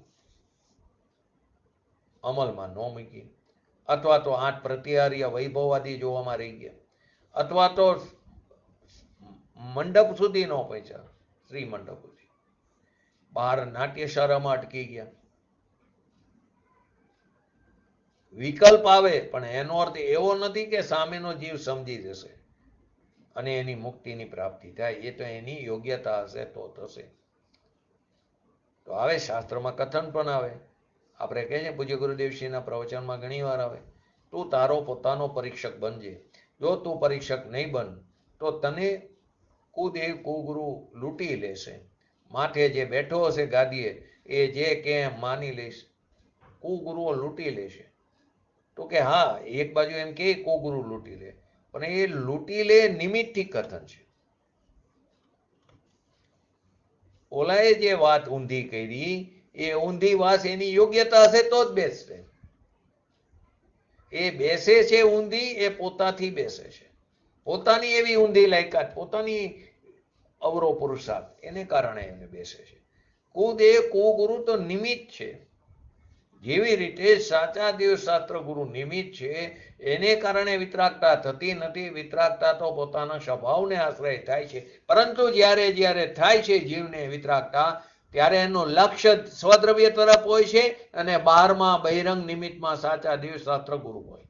અમલમાં ન મૂકી. અથવા તો 8 પ્રત્યાહાર્ય વૈભવવાદી જોવામાં રહી ગયા, અથવા તો મંડપ સુધી ન પહોંચ્યા, શ્રી મંડપ સુધી બહાર નાટ્યશાળામાં અટકી ગયા. વિકલ્પ આવે પણ એનો અર્થ એવો નથી કે સામેનો જીવ સમજી જશે અને એની મુક્તિની પ્રાપ્તિ થાય. એ તો એની યોગ્યતા હશે તો થશે. તો આવે શાસ્ત્રમાં કથન પણ આવે. આપણે કહીએ છીએ પૂજ્ય ગુરુદેવશ્રીના પ્રવચનમાં ઘણી વાર આવે, તું તારો પોતાનો પરીક્ષક બનજે. જો તું પરીક્ષક નહીં બન તો તને કુદેવ કુગુરુ લૂંટી લેશે. માથે જે બેઠો હશે ગાદીએ એ જે કે માની લેશ, કુગુરુઓ લૂંટી લેશે. તો કે હા, એક બાજુ એમ કે કુગુરુ લૂંટી લે, પણ એ લૂંટી લે નિમિત્તથી કથન છે. ઓલાએ જે વાત ઊંધી કરી એ ઊંધી વાત એની યોગ્યતા હશે તો જ બેસશે. એ બેસે છે ઊંધી એ પોતાથી બેસે છે, પોતાની એવી ઊંધી લાયકાત, પોતાની અવરો પુરુષાર્થ એને કારણે એને બેસે છે. કુદેવ કુગુરુ તો નિમિત્ત છે. જેવી રીતે સાચા દેવશાસ્ત્ર ગુરુ નિમિત્ત છે, એને કારણે વિતરાગતા થતી નથી. વિતરાગતા તો પોતાના સ્વભાવને આશ્રય થાય છે. પરંતુ જ્યારે જ્યારે થાય છે જીવને વિતરાગતા, ત્યારે એનું લક્ષ્ય સ્વદ્રવ્ય તરફ હોય છે અને બહારમાં બહિરંગ નિમિત્તમાં સાચા દેવશાસ્ત્ર ગુરુ હોય.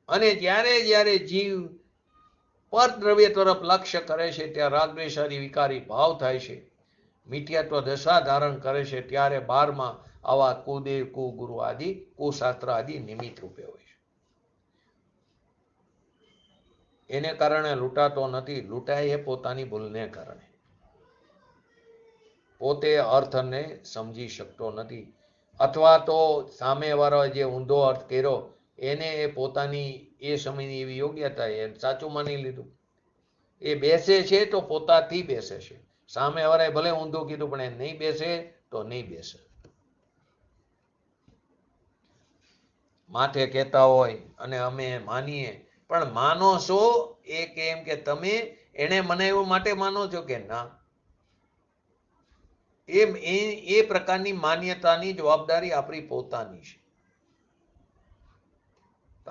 અને જ્યારે જ્યારે જીવ પરદ્રવ્ય તરફ લક્ષ્ય કરે છે, ત્યાં રાગદ્વેષાદી વિકારી ભાવ થાય છે, મિથ્યાત્વ દશા ધારણ કરે છે, ત્યારે બારમાં આવા કુદેવ કુગુરુ આદિ કુશાસ્ત્ર આદિ નિમિત્ત રૂપે હોય છે. એને કારણે લૂંટાતો નથી. લૂંટાય એ પોતાની ભૂલને કારણે. પોતે અર્થને સમજી શકતો નથી, અથવા તો સામેવાળો જે ઊંધો અર્થ કર્યો એને એ પોતાની એ સમયની એવી યોગ્યતા એ સાચું માની લીધું. એ બેસે છે તો પોતાથી બેસે છે. સામેવાળાએ ભલે ઊંધું કીધું પણ એ નહીં બેસે તો નહીં બેસે. માથે કહેતા હોય અને અમે માનીએ, પણ માનો છો એ કેમ કે તમે એને મનાવ્યું માટે માનો છો કે ના? એ પ્રકારની માન્યતાની જવાબદારી આપણી પોતાની છે.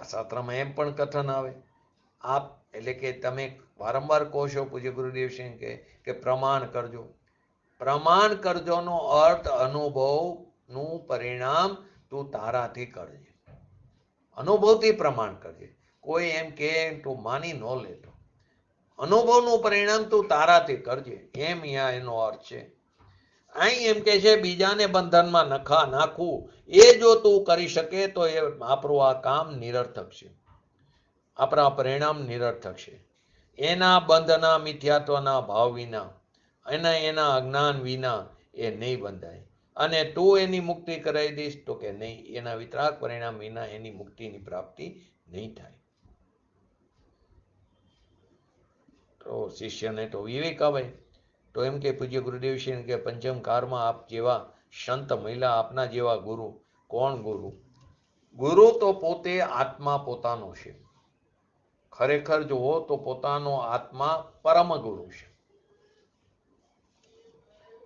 શાસ્ત્રમાં એમ પણ કથન આવે, આપ એટલે કે તમે વારંવાર કહો છો પૂજ્ય ગુરુદેવ સિંહ કે પ્રમાણ કરજો. પ્રમાણ કરજોનો અર્થ અનુભવનું પરિણામ તું તારાથી કરજે. અનુભવથી પ્રમાણ કરજે. કોઈ એમ કે તું માની ન લેતો. અનુભવનું પરિણામ તું તારાથી કરજે, એમ અહીંયા એનો અર્થ છે. અહીં એમ કે છે બીજાને બંધનમાં નાખવું, એ જો તું કરી શકે તો એ આપણું આ કામ નિરર્થક છે. આપણા પરિણામ નિરર્થક છે. એના બંધના મિથ્યાત્વના ભાવ વિના, એના અજ્ઞાન વિના એ નહીં બંધાય. અને તું એની મુક્તિ કરાવી દઈશ તો કે નહીં. એના વિતરાગ પરિણામ વિના એની મુક્તિની પ્રાપ્તિ નહીં થાય. તો શિષ્યને તો વિવેક આવે. તો એમ કે પૂજ્ય ગુરુદેવ શ્રી કે પંચમ કાળમાં આપ જેવા સંત મહિલા, આપના જેવા ગુરુ. કોણ ગુરુ? ગુરુ તો પોતે આત્મા પોતાનો છે. ખરેખર જુઓ તો પોતાનો આત્મા પરમ ગુરુ છે.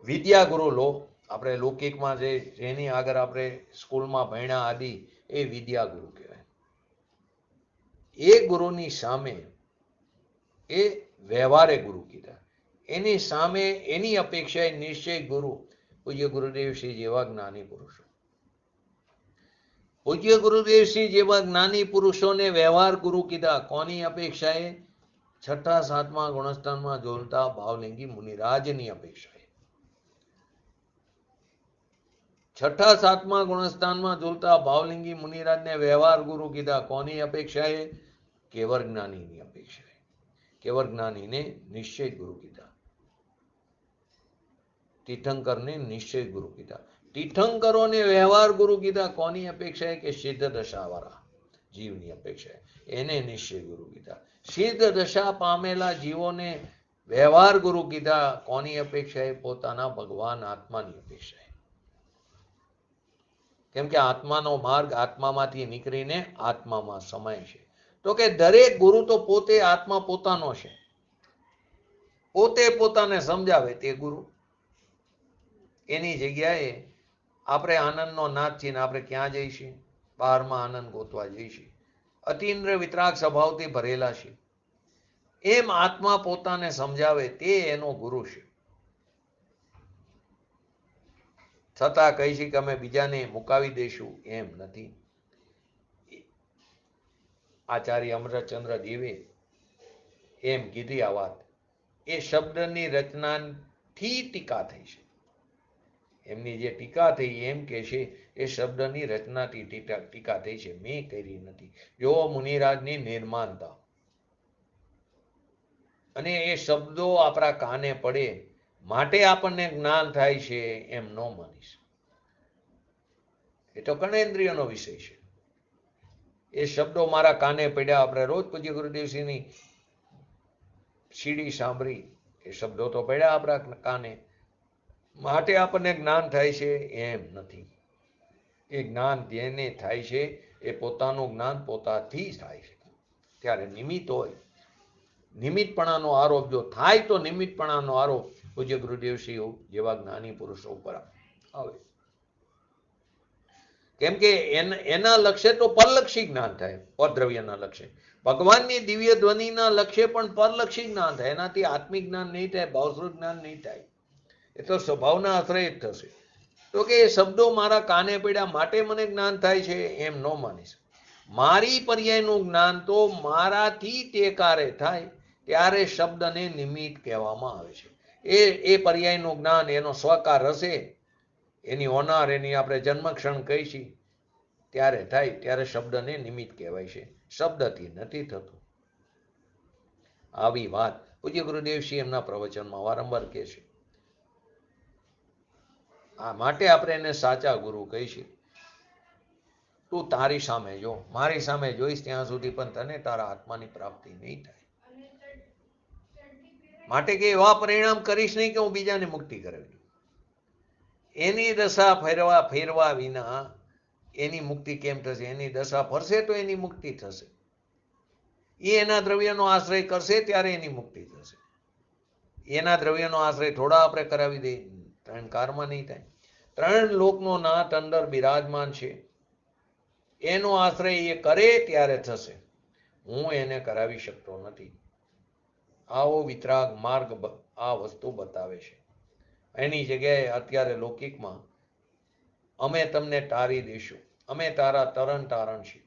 વિદ્યા ગુરુ લો, આપણે લૌકિકમાં જેની આગળ આપણે સ્કૂલમાં ભણ્યા આદિ, એ વિદ્યા ગુરુ કહેવાય. એ ગુરુની સામે એ વ્યવહારે ગુરુ કીધા. એની સામે એની અપેક્ષાએ નિશ્ચય ગુરુ પૂજ્ય ગુરુદેવશ્રી જેવા જ્ઞાની પુરુષો. પૂજ્ય ગુરુદેવશ્રી જેવા જ્ઞાની પુરુષોને વ્યવહાર ગુરુ કીધા. કોની અપેક્ષાએ? છઠ્ઠા સાતમા ગુણસ્થાનમાં ઝૂલતા ભાવલિંગી મુનિરાજની અપેક્ષાએ. છઠ્ઠા સાતમા ગુણસ્થાનમાં ઝૂલતા ભાવલિંગી મુનિરાજને વ્યવહાર ગુરુ કીધા. કોની અપેક્ષાએ? કેવળ જ્ઞાનીની અપેક્ષાએ. કેવળ જ્ઞાનીને નિશ્ચય ગુરુ કીધા. તીર્થંકરને નિશ્ચય ગુરુ કીધા. તીર્થંકરોને વ્યવહાર ગુરુ કીધા. કોની અપેક્ષાએ? કે સિદ્ધ દશાવાળા જીવની અપેક્ષાએ. એને નિશ્ચય ગુરુ કીધા. સિદ્ધ દશા પામેલા જીવોને વ્યવહાર ગુરુ કીધા. કોની અપેક્ષાએ? પોતાના ભગવાન આત્માની અપેક્ષાએ. કેમ કે આત્માનો માર્ગ આત્મામાંથી નીકળીને આત્મામાં સમાય છે. તો કે દરેક ગુરુ તો પોતે આત્મા પોતાનો છે. પોતે પોતાને સમજાવે તે ગુરુ. એની જગ્યાએ આપણે આનંદનો નાદ છીએ ને આપણે ક્યાં જઈશું? બહારમાં આનંદ ગોતવા જઈશું. અતિન્દ્ર વિતરાગ સ્વભાવથી ભરેલા છે. એમ આત્મા પોતાને સમજાવે તે એનો ગુરુ છે. છતાં કહીશું કે અમે બીજાને મુકાવી દઈશું, એમ નથી. આચાર્ય અમરચંદ્ર દેવે એમ કીધી આ વાત. એ શબ્દની રચનાથી ટીકા થઈ છે. એમની જે ટીકા થઈ એમ કે છે એ શબ્દની રચનાથી ટીકા થઈ છે, મેં કરી નથી. જો મુનિરાજની નિર્માણતા અને એ શબ્દો આપણા કાને પડે માટે આપણને જ્ઞાન થાય છે, એમ ન માનીશ. એ તો કર્ણેન્દ્રિયનો વિષય છે. એ શબ્દો મારા કાને પડ્યા. આપણે રોજ પૂજ્ય ગુરુદેવસિંહની સીડી સાંભળી, એ શબ્દો તો પડ્યા આપણા કાને માટે આપણને જ્ઞાન થાય છે, એમ નથી. એ જ્ઞાન જેને થાય છે એ પોતાનું જ્ઞાન પોતાથી થાય છે. ત્યારે નિમિત્ત હોય, નિમિત્તપણાનો આરોપ જો થાય તો નિમિત્તપણાનો આરોપ પૂજ્ય ગુરુદેવશ્રીઓ જેવા જ્ઞાની પુરુષો ઉપર આવે. કેમ કે એના લક્ષ્ય તો પરલક્ષી જ્ઞાન થાય, પરદ્રવ્યના લક્ષ્ય. ભગવાનની દિવ્ય ધ્વનિના લક્ષ્ય પણ પરલક્ષી જ્ઞાન થાય. એનાથી આત્મિક જ્ઞાન નહીં થાય, ભાવસ્વરૂપ જ્ઞાન નહીં થાય. એ તો સ્વભાવના આશ્રય જ થશે. તો કે એ શબ્દો મારા કાને પડ્યા માટે મને જ્ઞાન થાય છે એમ ન માનીશ. મારી પર્યાયનું જ્ઞાન તો મારાથી તે કાર્ય થાય ત્યારે શબ્દને નિમિત્ત કહેવામાં આવે છે. એ પર્યાયનું જ્ઞાન એનો સ્વકાર હશે, એની ઓનાર, એની આપણે જન્મક્ષણ કહીશી ત્યારે થાય ત્યારે શબ્દને નિમિત્ત કહેવાય છે, શબ્દથી નથી થતું. આવી વાત પૂજ્ય ગુરુદેવશ્રી એમના પ્રવચનમાં વારંવાર કહે છે. આ માટે આપણે એને સાચા ગુરુ કહીશું. તું તારી સામે જો, મારી સામે જોઈશ ત્યાં સુધી પણ તને તારા આત્માની પ્રાપ્તિ નહીં થાય. માટે કે એવા પરિણામ કરીશ નહીં કે હું બીજાને મુક્તિ કરાવી. એની દશા ફેરવા વિના એની મુક્તિ કેમ થશે? એની દશા ફરશે તો એની મુક્તિ થશે. એ એના દ્રવ્યનો આશ્રય કરશે ત્યારે એની મુક્તિ થશે. એના દ્રવ્યનો આશ્રય થોડા આપણે કરાવી દઈએ, ત્રણ કારમાં નહીં થાય. ત્રણ લોકનો નાથ અંદર બિરાજમાન છે, એનો આશ્રય એ કરે ત્યારે થશે. હું એને કરાવી શકતો નથી. આવો વિતરાગ માર્ગ આ વસ્તુ બતાવે છે. એની જગ્યાએ અત્યારે લૌકિકમાં અમે તમને તારી દઈશું, અમે તારા તરણ તારણ છીએ,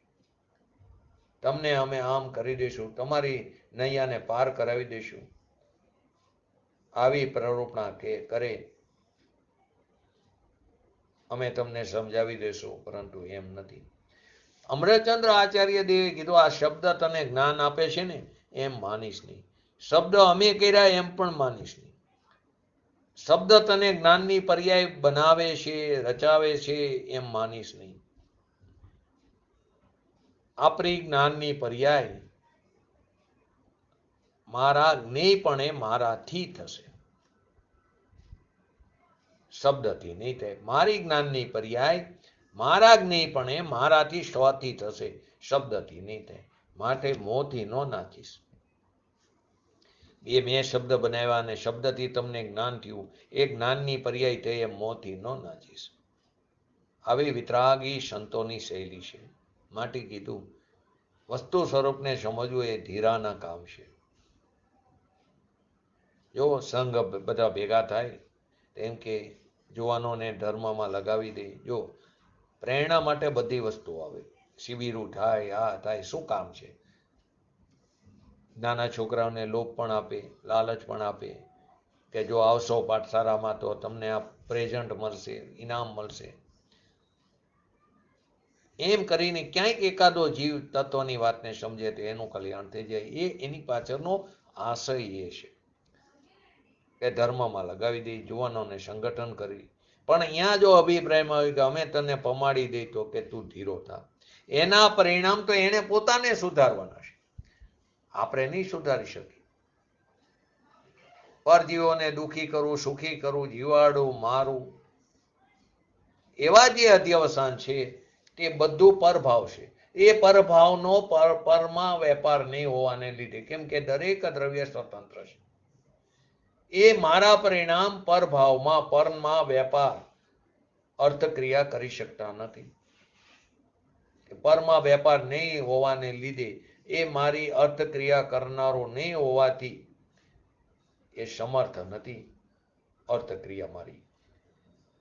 તમને અમે આમ કરી દઈશું, તમારી નૈયાને પાર કરાવી દઈશું, આવી પ્રરોપણા કરે અમે તમને સમજાવી દઈશું. પરંતુ એમ નથી. અમરચંદ્ર આચાર્ય દેવે કીધું આ શબ્દ તને જ્ઞાન આપે છે ને એમ માનીશ નહીં. શબ્દ અમે કર્યા એમ પણ માનીશ નહીં. શબ્દ તને જ્ઞાનની પર્યાય બનાવે છે, રચાવે છે એમ માનીશ નહીં. આપણી જ્ઞાનની પર્યાય મારા જ્ઞેયપણે મારાથી થશે, શબ્દથી નહીં થાય. મારી જ્ઞાનની પર્યાય મારા જ્ઞેયપણે મારાથી સ્વથી થશે, શબ્દથી નહીં થાય. માટે મોંથી ન નાખીશ. એ મેં શબ્દ બનાવ્યા અને શબ્દથી તમને જ્ઞાન થયું, એ જ્ઞાનની પર્યાય થઈ એમ મોંથી ન નાખીશ. આવી વિતરાગી સંતોની શૈલી છે. માટે કીધું વસ્તુ સ્વરૂપને સમજવું એ ધીરાના કામ છે. જો સંઘ બધા ભેગા થાય તેમ કે જુવાનોને ધર્મમાં લગાવી દે. જો પ્રેરણા માટે બધી વસ્તુ આવે, શિબિરું થાય, આ થાય, શું કામ છે? નાના છોકરાઓને લોભ પણ આપે, લાલચ પણ આપે કે જો આવશો પાઠશાળામાં તો તમને આ પ્રેઝન્ટ મળશે, ઇનામ મળશે. એમ કરીને ક્યાંક એકાદો જીવ તત્વની વાતને સમજે તો એનું કલ્યાણ થઈ જાય. એની પાછળનો આશય એ છે કે ધર્મમાં લગાવી દઈ, જુવાનોને સંગઠન કરી. પણ અહીંયા જો અભિપ્રાયમાં આવ્યું કે અમે તને પમાડી દઈ તો કે તું ધીરો થા, એના પરિણામ તો એને પોતાને સુધારવાના છે, આપણે નહીં સુધારી શકીએ. પરજીવોને દુઃખી કરવું, સુખી કરવું, જીવાડું, મારું, એવા જે અધ્યવસાન છે તે બધું પરભાવ છે. એ પરભાવનો પરમાં વેપાર નહીં હોવાને લીધે, કેમ કે દરેક દ્રવ્ય સ્વતંત્ર છે. એ મારા પરિણામ પરભાવમાં, પરમાં વેપાર અર્થક્રિયા કરી શકતા નથી. પરમાં વેપાર નહીં હોવાને લીધે, એ મારી અર્થક્રિયા કરનારો નહીં હોવાથી એ સમર્થ નથી. અર્થક્રિયા મારી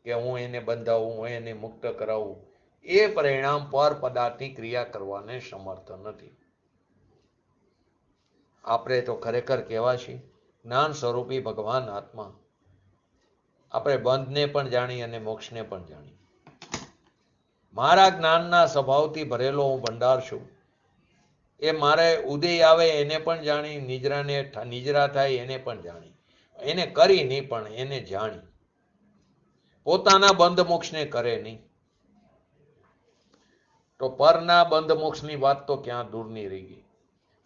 કે હું એને બંધાવું, હું એને મુક્ત કરાવું, એ પરિણામ પર પદાર્થની ક્રિયા કરવાને સમર્થ નથી. આપણે તો ખરેખર કહેવા છીએ જ્ઞાન સ્વરૂપી ભગવાન આત્મા. આપણે બંધને પણ જાણી અને મોક્ષને પણ જાણી. મારા જ્ઞાનના સ્વભાવથી ભરેલો હું ભંડાર છું. એ મારે ઉદય આવે એને પણ જાણી, નિજરા થાય એને પણ જાણી, એને કરી નહીં પણ એને જાણી. પોતાના બંધ મોક્ષને કરે નહીં તો પરના બંધ મોક્ષની વાત તો ક્યાં દૂરની રહી ગઈ.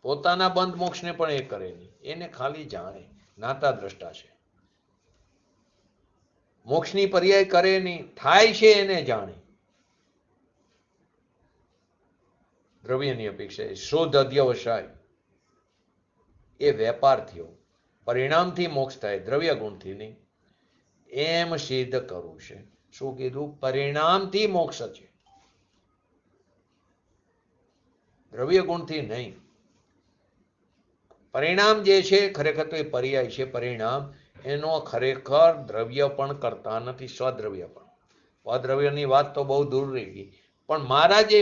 પોતાના બંધ મોક્ષને પણ એ કરે નહીં, એને ખાલી જાણે, જ્ઞાતા દ્રષ્ટા છે. મોક્ષની પર્યાય કરે નહીં, થાય છે એને જાણે. દ્રવ્યની અપેક્ષા શુદ્ધ અધ્યવસાય એ વેપાર થયો. પરિણામથી મોક્ષ થાય, દ્રવ્ય ગુણથી નહીં, એમ સિદ્ધ કરવું છે. શું કીધું? પરિણામથી મોક્ષ છે, દ્રવ્ય ગુણથી નહીં. પરિણામ જે છે ખરેખર તો એ પર્યાય છે. પરિણામ એનો ખરેખર દ્રવ્ય પણ કરતા નથી, સ્વદ્રવ્ય પણ. અદ્રવ્યની વાત તો બહુ દૂર રહી ગઈ, પણ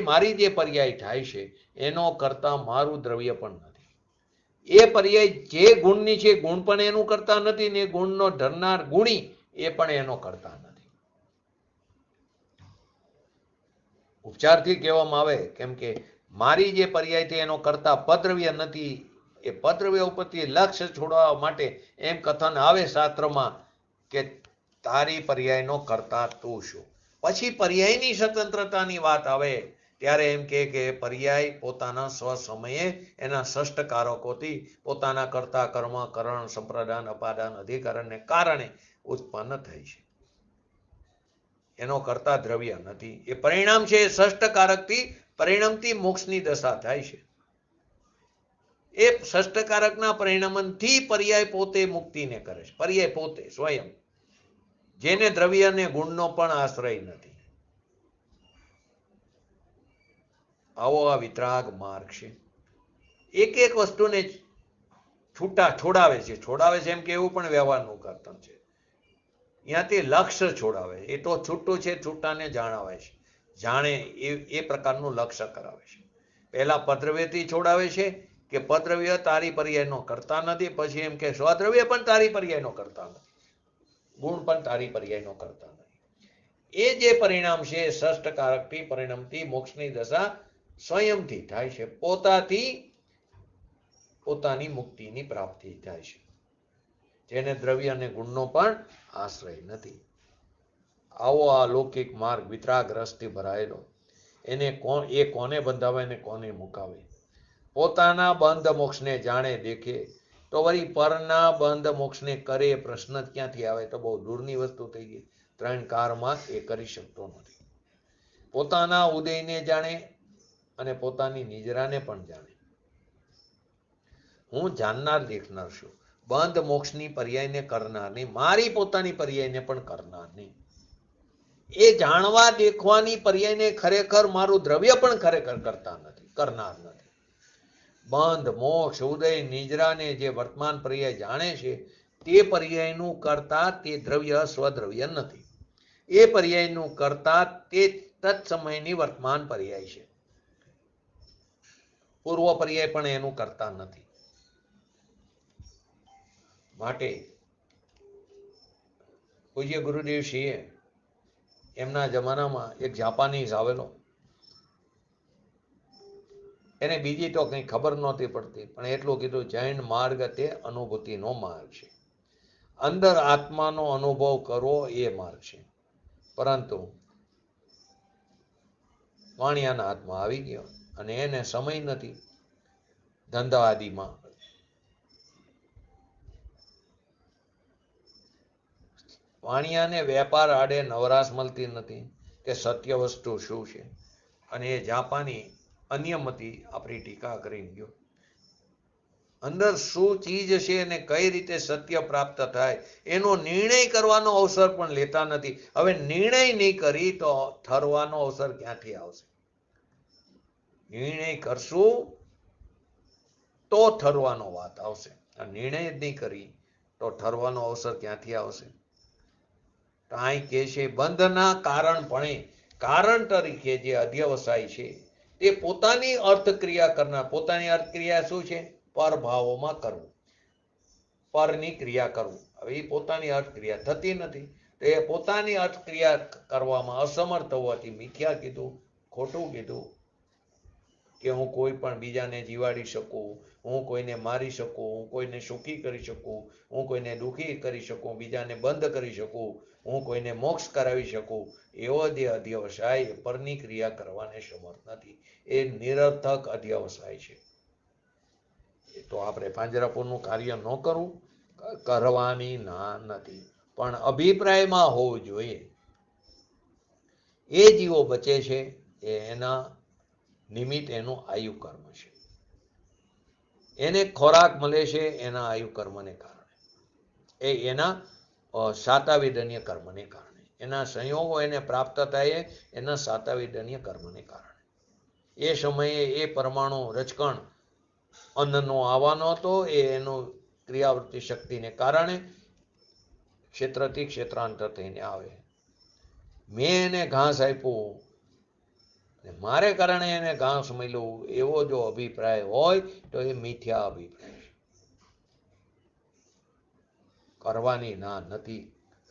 મારી જે પર્યાય થાય છે એનો કરતા મારું દ્રવ્ય પણ નથી. એ પર્યાય જે ગુણની છે, ગુણ પણ એનું કરતા નથી, ને ગુણનો ધરનાર ગુણી એ પણ એનો કરતા નથી. ઉપચારથી કહેવામાં આવે, કેમ કે મારી જે પર્યાય છે એનો કરતા પદ્રવ્ય નથી. એ પદ્રવ્ય ઉપરથી લક્ષ્ય છોડવા માટે એમ કથન આવે શાસ્ત્રમાં કે તારી પર્યાયનો કરતા તું શું. પછી પર્યાયની સ્વતંત્રતાની વાત આવે ત્યારે એમ કે પર્યાય પોતાના સ્વસમયે એના ષષ્ઠકારકોથી પોતાના કર્તા કર્મ કરણ સંપ્રદાન અપાદાન અધિકરણને કારણે ઉત્પન્ન થઈ છે. એનો કરતા દ્રવ્ય નથી. એ પરિણામ છે. ષષ્ઠકારકથી પરિણામથી મોક્ષની દશા થાય છે. એ ષષ્ઠકારકના પરિણામથી પર્યાય પોતે મુક્તિને કરે છે. પર્યાય પોતે સ્વયં, જેને દ્રવ્ય અને ગુણનો પણ આશ્રય નથી. આવો આ વિતરાગ માર્ગ છે. એક એક વસ્તુને છોડાવે છે. એમ કે એવું પણ વ્યવહારનું કર્તન છે. ત્યાંથી લક્ષ્ય છોડાવે. એ તો છૂટું છે, છૂટાને જાણાવે છે, જાણે એ પ્રકારનું લક્ષ્ય કરાવે છે. પહેલા પદ્રવ્યથી છોડાવે છે કે પદ્રવ્ય તારી પર્યાયનો કરતા નથી. પછી એમ કે સ્વદ્રવ્ય પણ તારી પર્યાયનો કરતા નથી, ગુણ પણ તારી પર્યાયનો કરતા નથી. એ જે પરિણામ છે ષષ્ઠકારકથી પરિણામથી મોક્ષની દશા સ્વયંથી થાય છે. પોતાની મુક્તિની પ્રાપ્તિ થાય છે, જેને દ્રવ્ય અને ગુણનો પણ આશ્રય નથી. આવો આ લૌકિક માર્ગ વિતરાગ રસથી ભરાયેલો, એ કોને બંધાવે અને કોને મુકાવે? પોતાના બંધ મોક્ષને જાણે દેખે તો વળી પરના બંધ મોક્ષને કરે. પ્રશ્ન ક્યાંથી આવે? તો બહુ દૂરની વસ્તુ થઈ ગઈ. 3 કારમાં એ કરી શકતો નથી. પોતાના ઉદયને જાણે અને પોતાની નિજરાને પણ જાણે. હું જાણનાર દેખનાર છું. બંધ મોક્ષની પર્યાયને કરનાર નહીં, મારી પોતાની પર્યાયને પણ કરનાર નહીં. એ જાણવા દેખવાની પર્યાયને ખરેખર મારું દ્રવ્ય પણ ખરેખર કરનાર નથી. બંધ મોક્ષ ઉદય નિજરાને જે વર્તમાન પર્યાય જાણે છે તે પર્યાયનું કરતા તે દ્રવ્ય સ્વદ્રવ્ય નથી. એ પર્યાયનું કરતા તે તત્સમયની વર્તમાન પર્યાય છે. પૂર્વ પર્યાય પણ એનું કરતા નથી. માટે પૂજ્ય ગુરુદેવ શ્રીએ એમના જમાનામાં એક જાપાનીઝ આવેલો. એને બીજી તો કંઈ ખબર નહોતી પડતી, પણ એટલું કીધું, જૈન માર્ગ તે અનુભૂતિનો માર્ગ છે. અંદર આત્માનો અનુભવ કરવો એ માર્ગ છે. પરંતુ વાણિયાના હાથમાં આવી ગયો અને એને સમય નથી. ધંધા આદિમાં વાણિયાને વેપાર આડે નવરાશ મળતી નથી કે સત્ય વસ્તુ શું છે. અને એ જાપાની અન્યમતી આપણી ટીકા કરી ગયો. અંદર શું ચીજ છે અને કઈ રીતે સત્ય પ્રાપ્ત થાય એનો નિર્ણય કરવાનો અવસર પણ લેતા નથી. હવે નિર્ણય નહીં કરી તો ઠરવાનો અવસર ક્યાંથી આવશે? નિર્ણય કરશું તો ઠરવાનો વાત આવશે. આ નિર્ણય જ નહીં કરી તો ઠરવાનો અવસર ક્યાંથી આવશે? તો અહીં કે છે બંધના કારણ તરીકે જે અધ્યવસાય છે તે પોતાની અર્થક્રિયા કરનાર. પોતાની અર્થક્રિયા શું છે? પરભાવોમાં કરવું, પરની ક્રિયા કરવું. હવે એ પોતાની અર્થક્રિયા થતી નથી, તો એ પોતાની અર્થક્રિયા કરવામાં અસમર્થ હોવાથી મિથ્યા કીધું, ખોટું કીધું કે હું કોઈ પણ બીજાને જીવાડી શકું, હું કોઈને મારી શકું, હું કોઈને સુખી કરી શકું, હું કોઈને દુઃખી કરી શકું, બીજાને બંધ કરી શકું, હું કોઈને મોક્ષ કરાવી શકું. એવો જે અધ્યવસાય પરની ક્રિયા કરવાને સમર્થ નથી. એ નિરર્થક અધ્યવસાય છે. એ તો આપણે પાંજરાપોળનું કાર્ય ન કરવાની ના નથી, પણ અભિપ્રાયમાં હોવું જોઈએ. એ જીવો બચે છે એના નિમિત્ત એનું આયુ કર્મ છે. એને ખોરાક મળે છે એના આયુ કર્મને કારણે. એના સાતાવિદન્ય કર્મને કારણે, એના સંયોગો એને પ્રાપ્ત થાય એના સાતાવિદન્ય કર્મને કારણે. એ સમયે એ પરમાણુ રજકણ અન્નનો આવવાનો હતો, એનું ક્રિયાવૃત્તિ શક્તિને કારણે ક્ષેત્રથી ક્ષેત્રાંતર થઈને આવે. મેં એને ઘાસ આપ્યું, મારે કારણે એને ઘાસ મળ્યું, એવો જો અભિપ્રાય હોય તો એ મિથ્યા અભિપ્રાય છે. કરવાની ના નથી,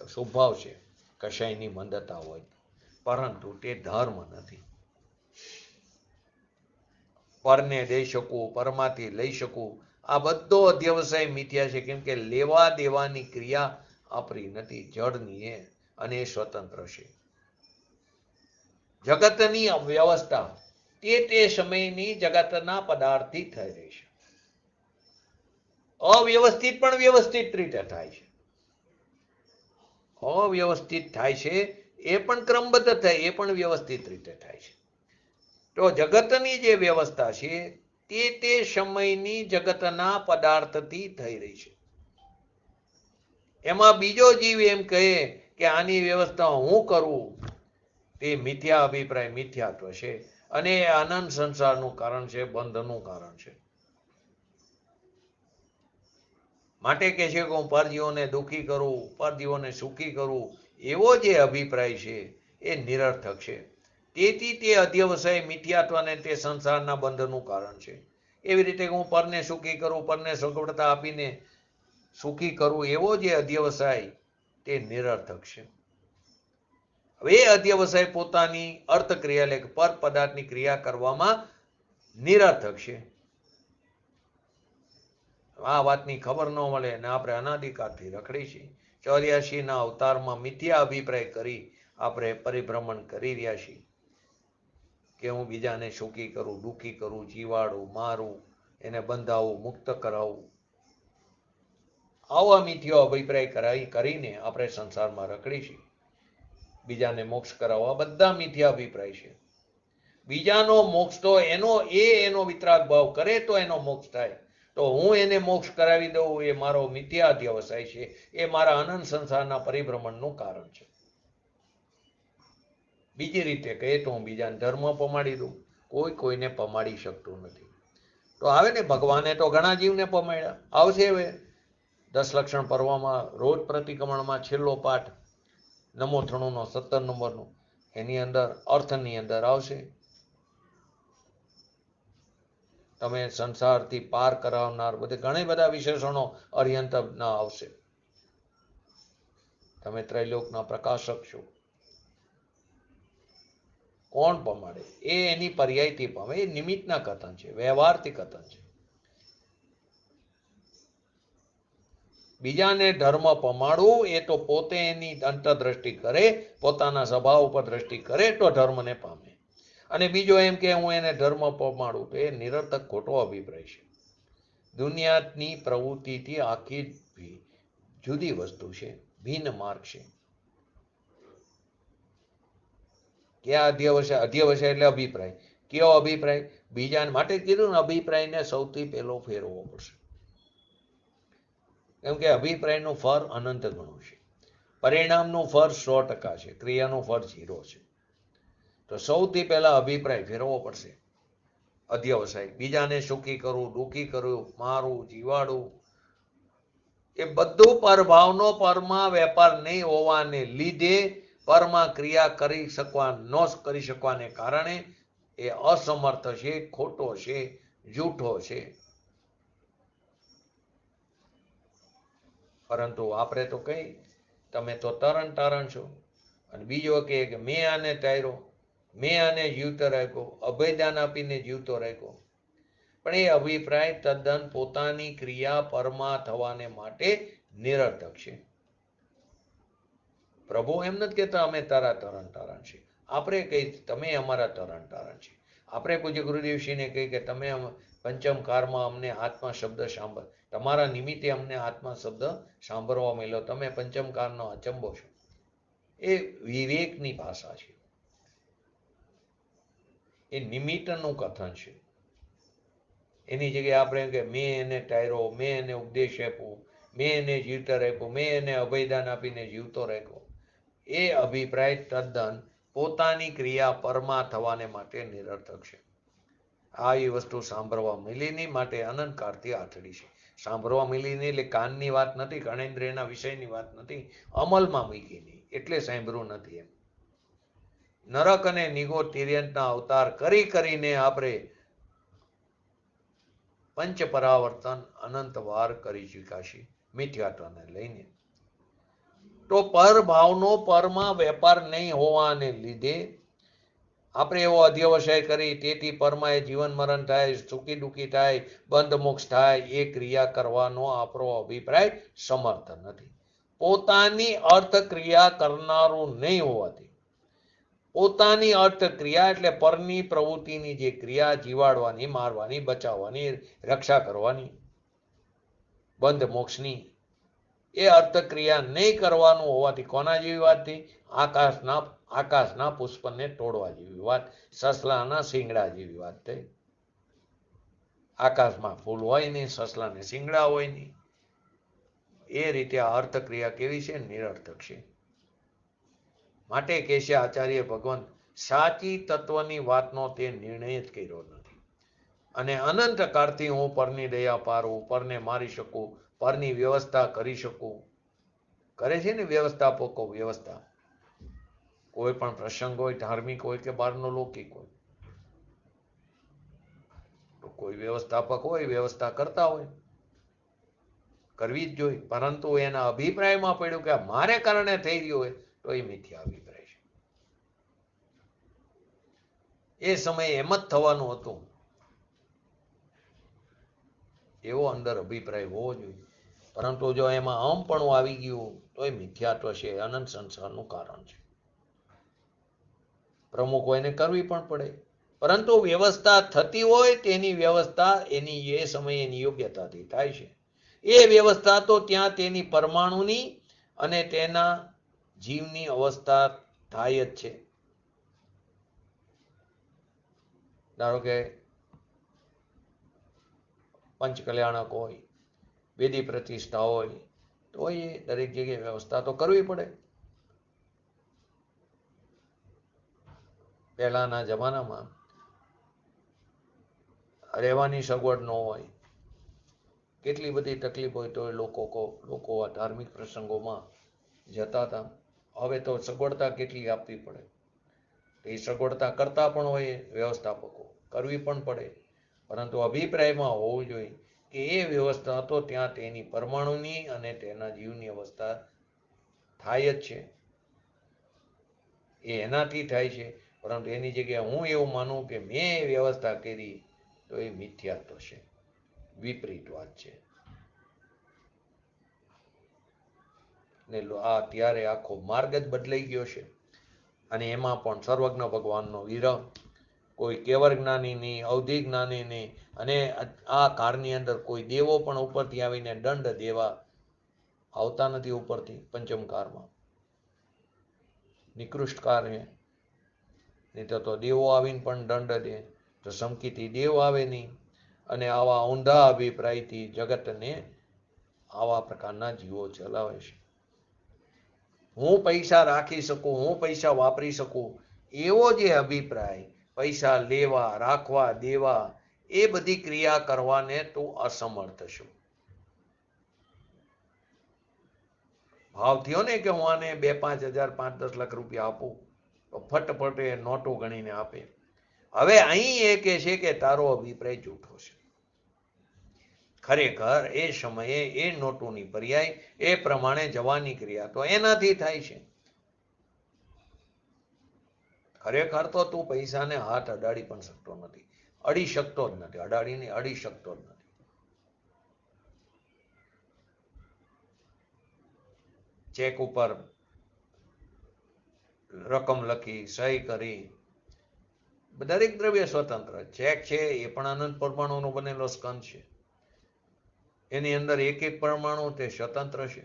સ્વભાવ છે કશાયની મંદતા હોય, પરંતુ તે ધર્મ નથી. પરને દઈ શકું, પરમાંથી લઈ શકું, આ બધો અધ્યવસાય મિથ્યા છે. કેમ કે લેવા દેવાની ક્રિયા આપણી નથી, જળની એ, અને એ સ્વતંત્ર છે. જગતની વ્યવસ્થા તે સમયની જગતના પદાર્થથી થઈ રહી છે. અવ્યવસ્થિત પણ વ્યવસ્થિત રીતે થાય છે. અવ્યવસ્થિત થાય છે એ પણ ક્રમબદ્ધ થાય, એ પણ વ્યવસ્થિત રીતે થાય છે. તો જગતની જે વ્યવસ્થા છે તે સમયની જગતના પદાર્થથી થઈ રહી છે. એમાં બીજો જીવ એમ કહે કે આની વ્યવસ્થા હું કરું, તે મિથ્યા અભિપ્રાય, મિથ્યાત્વ છે. અને એ આનંદ સંસારનું કારણ છે, બંધનું કારણ છે. માટે કે છે કે હું પરજીવોને દુઃખી કરું, પરજીવોને સુખી કરું, એવો જે અભિપ્રાય છે એ નિરર્થક છે. તેથી તે અધ્યવસાય મિથ્યાત્વને તે સંસારના બંધનું કારણ છે. એવી રીતે હું પરને સુખી કરું, પરને સગવડતા આપીને સુખી કરું, એવો જે અધ્યવસાય તે નિરર્થક છે. હવે એ અધ્યવસાય પોતાની અર્થક્રિયા એટલે પર પદાર્થની ક્રિયા કરવામાં નિરર્થક છે. આ વાતની ખબર ન મળે ને આપણે અનાદિકાળથી રખડી છીએ. 84ના અવતારમાં મિથ્યા અભિપ્રાય કરી આપણે પરિભ્રમણ કરી રહ્યા છીએ કે હું બીજાને સુખી કરું, દુઃખી કરું, જીવાડું, મારું, એને બંધાવું, મુક્ત કરાવું. આવા મિથ્યા અભિપ્રાય કરીને આપણે સંસારમાં રખડી છીએ. બીજાને મોક્ષ કરાવવા બધા મિથ્યા અભિપ્રાય છે. બીજાનો મોક્ષ તો એનો વિતરાગ ભાવ કરે તો એનો મોક્ષ થાય. તો હું એને મોક્ષ કરાવી દઉં એ મારો મિથ્યા અધ્યવસાય છે, એ મારા અનંત સંસારના પરિભ્રમણનું કારણ છે. બીજી રીતે કહે તો હું બીજાને ધર્મ પમાડી દઉં. કોઈને પમાડી શકતું નથી. તો આવે ને, ભગવાને તો ઘણા જીવને પમાડ્યા. આવશે હવે 10 લક્ષણ પર્વમાં રોજ પ્રતિક્રમણમાં છેલ્લો પાઠ નમો 93નો 17 નંબરનો, એની અંદર અર્થની અંદર આવશે. તમે સંસારથી પાર કરાવનાર, બધે ઘણા બધા વિશેષણો અર્યંતના આવશે. તમે ત્રૈલોકના પ્રકાશક છો. કોણ પમાડે? એ એની પર્યાયથી પામે. એ નિમિત્તના કથન છે, વ્યવહારથી કથન છે. બીજાને ધર્મ પમાડવું એ તો પોતે એની અંતરદ્રષ્ટિ કરે, પોતાના સ્વભાવ ઉપર દ્રષ્ટિ કરે તો ધર્મને પામે. અને બીજો એમ કે હું એને ધર્મ પમાડું, તો એ નિરર્થક ખોટો અભિપ્રાય છે. દુનિયાની પ્રવૃત્તિથી આખી જુદી વસ્તુ છે, ભિન્ન માર્ગ છે. ક્યાં અધ્યવસાય એટલે અભિપ્રાય. કયો અભિપ્રાય? બીજા માટે કીધું ને, અભિપ્રાયને સૌથી પહેલો ફેરવવો પડશે. કેમ કે અભિપ્રાયનું ફળ અનંત ગણું છે, પરિણામનું ફળ 100% છે, ક્રિયાનું ફળ 0 છે. તો સૌથી પહેલા અભિપ્રાય ફેરવવો પડશે. અધ્યવસાય, બીજાને સુખી કરવું, દુઃખી કરવું, મારું, જીવાડું, એ બધું પરભાવનો પરમાં વેપાર નહીં હોવાને લીધે પરમાં ક્રિયા કરી શકવાને કારણે એ અસમર્થ છે, ખોટો છે, જૂઠો છે. પરંતુ આપણે તો કઈ, તમે તો તરણ છો. અને બીજો કે મેં આને તાર્યો, મેં આને જીવતો રાખ્યો, અભયદાન આપીને જીવતો રાખ્યો. પણ એ અભિપ્રાય તદ્દન પોતાની ક્રિયા પરમાં થવાને માટે નિરર્થક છે. પ્રભુ એમ નથી કહેતા અમે તારા તરણ છે. આપણે કહીએ તમે અમારા તરણ છે. આપણે પૂજ્ય ગુરુદેવશ્રીને કહી કે તમે પંચમ કારમાં અમને આત્મા શબ્દ સાંભળ, તમારા નિમિત્તે અમને આત્મા શબ્દ સાંભળવા મળ્યો, તમે પંચમ કારનો અચંબો છો. એ વિવેકની ભાષા છે, એ નિમિત્તનું કથન છે. એની જગ્યાએ આપણે કે મેં એને ટાયરો, મેં એને ઉપદેશ આપ્યો, મેં એને જીવતો રાખ્યો, મેં એને અભયદાન આપીને જીવતો રાખ્યો, એ અભિપ્રાય તદ્દન પોતાની ક્રિયા પરમાં થવાને માટે નિરર્થક છે. આવી વસ્તુ સાંભળવા મિલીની માટે અનંતકાળથી આથડી છે. સાંભળવા મિલીની એટલે કાનની વાત નથી, કર્ણેન્દ્રિયના વિષયની વાત નથી, અમલમાં મૂકી નહીં એટલે સાંભળ્યું નથી એમ. નરક અને નિગો તિર્યંતના અવતાર કરી કરીને આપણે પંચ પરાવર્તન અનંત વાર કરી ચૂક્યા મિથ્યાત્વને લઈને. તો પર ભાવનો પરમાં વેપાર નહીં હોવાને લીધે આપણે એવો અધ્યવસાય કરી, તેથી પરમાં એ જીવન મરણ થાય, સુખી દુઃખી થાય, બંધ મોક્ષ થાય, એ ક્રિયા કરવાનો આપણો અભિપ્રાય સમર્થ નથી. પોતાની અર્થક્રિયા કરનારું નહીં હોવાથી, પોતાની અર્થક્રિયા એટલે પરની પ્રવૃત્તિની જે ક્રિયા જીવાડવાની, મારવાની, બચાવવાની, રક્ષા કરવાની, બંધ મોક્ષની, એ અર્થક્રિયા નહીં કરવાનું હોવાથી, કોના જેવી વાત થઈ? આકાશના પુષ્પને તોડવા જેવી વાત, સસલાના શિંગડા જેવી વાત થઈ. આકાશમાં ફૂલ હોય નહીં, સસલાને શિંગડા હોય નહીં. એ રીતે આ અર્થક્રિયા કેવી છે? નિરર્થક છે. માટે કહે છે આચાર્ય ભગવાન, સાચી તત્વની વાતનો તે નિર્ણય જ કર્યો નથી. અને અનંત કાળથી હું પરની દયા પારું, પરને મારી શકું, પરની વ્યવસ્થા કરી શકું. કરે છે ને વ્યવસ્થાપકો વ્યવસ્થા. કોઈ પણ પ્રસંગ હોય, ધાર્મિક હોય કે બહારનો લૌકિક હોય, તો કોઈ વ્યવસ્થાપક હોય, વ્યવસ્થા કરતા હોય, કરવી જ જોઈએ. પરંતુ એના અભિપ્રાયમાં પડ્યું કે મારે કારણે થઈ રહ્યું હોય, તો એ મિથ્યા અભિપ્રાય છે. એ સમયે એમ જ થવાનું હતું એવો અંદર અભિપ્રાય હોવો જોઈએ. પરંતુ જો એમાં અહમપણું આવી ગયું તો એ મિથ્યાત્વ છે, અનંત સંસારનું કારણ છે. પ્રમુખ હોય એને કરવી પણ પડે, પરંતુ વ્યવસ્થા થતી હોય તેની વ્યવસ્થા એની એ સમયે એની યોગ્યતાથી થાય છે. એ વ્યવસ્થા તો ત્યાં તેની પરમાણુની અને તેના જીવની અવસ્થા થાય જ છે. ધારો કે પંચકલ્યાણક હોય, વેદી પ્રતિષ્ઠા હોય, તો એ દરેક જગ્યાએ વ્યવસ્થા તો કરવી પડે. પહેલાના જમાનામાં રહેવાની સગવડ ન હોય, કેટલી બધી તકલીફ હોય, તો લોકો આ ધાર્મિક પ્રસંગોમાં જતા હતા. હવે તો સગવડતા કેટલી આપવી પડે, એ સગવડતા કરતા પણ હોય વ્યવસ્થાપકો, કરવી પણ પડે. પરંતુ અભિપ્રાયમાં હોવું જોઈએ કે એ વ્યવસ્થા તો ત્યાં તેની પરમાણુની અને તેના જીવની અવસ્થા થાય જ છે, એ એનાથી થાય છે. પરંતુ એની જગ્યાએ હું એવું માનું કે મેં વ્યવસ્થા કરી, તો એ મિથ્યાત્વ છે, વિપરીત વાત છે. ને આ ત્યારે આખો માર્ગ જ બદલાઈ ગયો છે. અને એમાં પણ સર્વજ્ઞ ભગવાનનો વિરહ, કોઈ કેવળ જ્ઞાની નહીં, અવધિ જ્ઞાની નહીં. અને આ કાળની અંદર કોઈ દેવો પણ ઉપરથી આવીને દંડ દેવા આવતા નથી. ઉપરથી પંચમ કાળમાં નિકૃષ્ટ કાળ છે, નહીં તો દેવો આવીને પણ દંડ દે, તો સમકીથી દેવ આવે નહીં. અને આવા ઊંધા અભિપ્રાયથી જગતને આવા પ્રકારના જીવો ચલાવે છે. હું પૈસા રાખી શકું, હું પૈસા વાપરી શકું, એવો જે અભિપ્રાય, પૈસા લેવા, રાખવા, દેવા, એ બધી ક્રિયા કરવાને તું અસમર્થ છું. ભાવ થયો ને કે હું આને 2-5 હજાર, 5-10 લાખ રૂપિયા આપું, તો ફટફટ એ નોટો ગણીને આપે. હવે અહીં એ કહે છે કે તારો અભિપ્રાય જૂઠો છે. ખરેખર એ સમયે એ નોટોની પર્યાય એ પ્રમાણે જવાની ક્રિયા તો એનાથી થાય છે. ખરેખર તો તું પૈસાને હાથ અડાડી પણ શકતો નથી, અડી શકતો જ નથી, અડાડીને અડી શકતો જ નથી. ચેક ઉપર રકમ લખી, સહી કરી, દરેક દ્રવ્ય સ્વતંત્ર. ચેક છે એ પણ અનંત પરમાણુનો બનેલો સ્કંદ છે. એની અંદર એક એક પરમાણુ તે સ્વતંત્ર છે.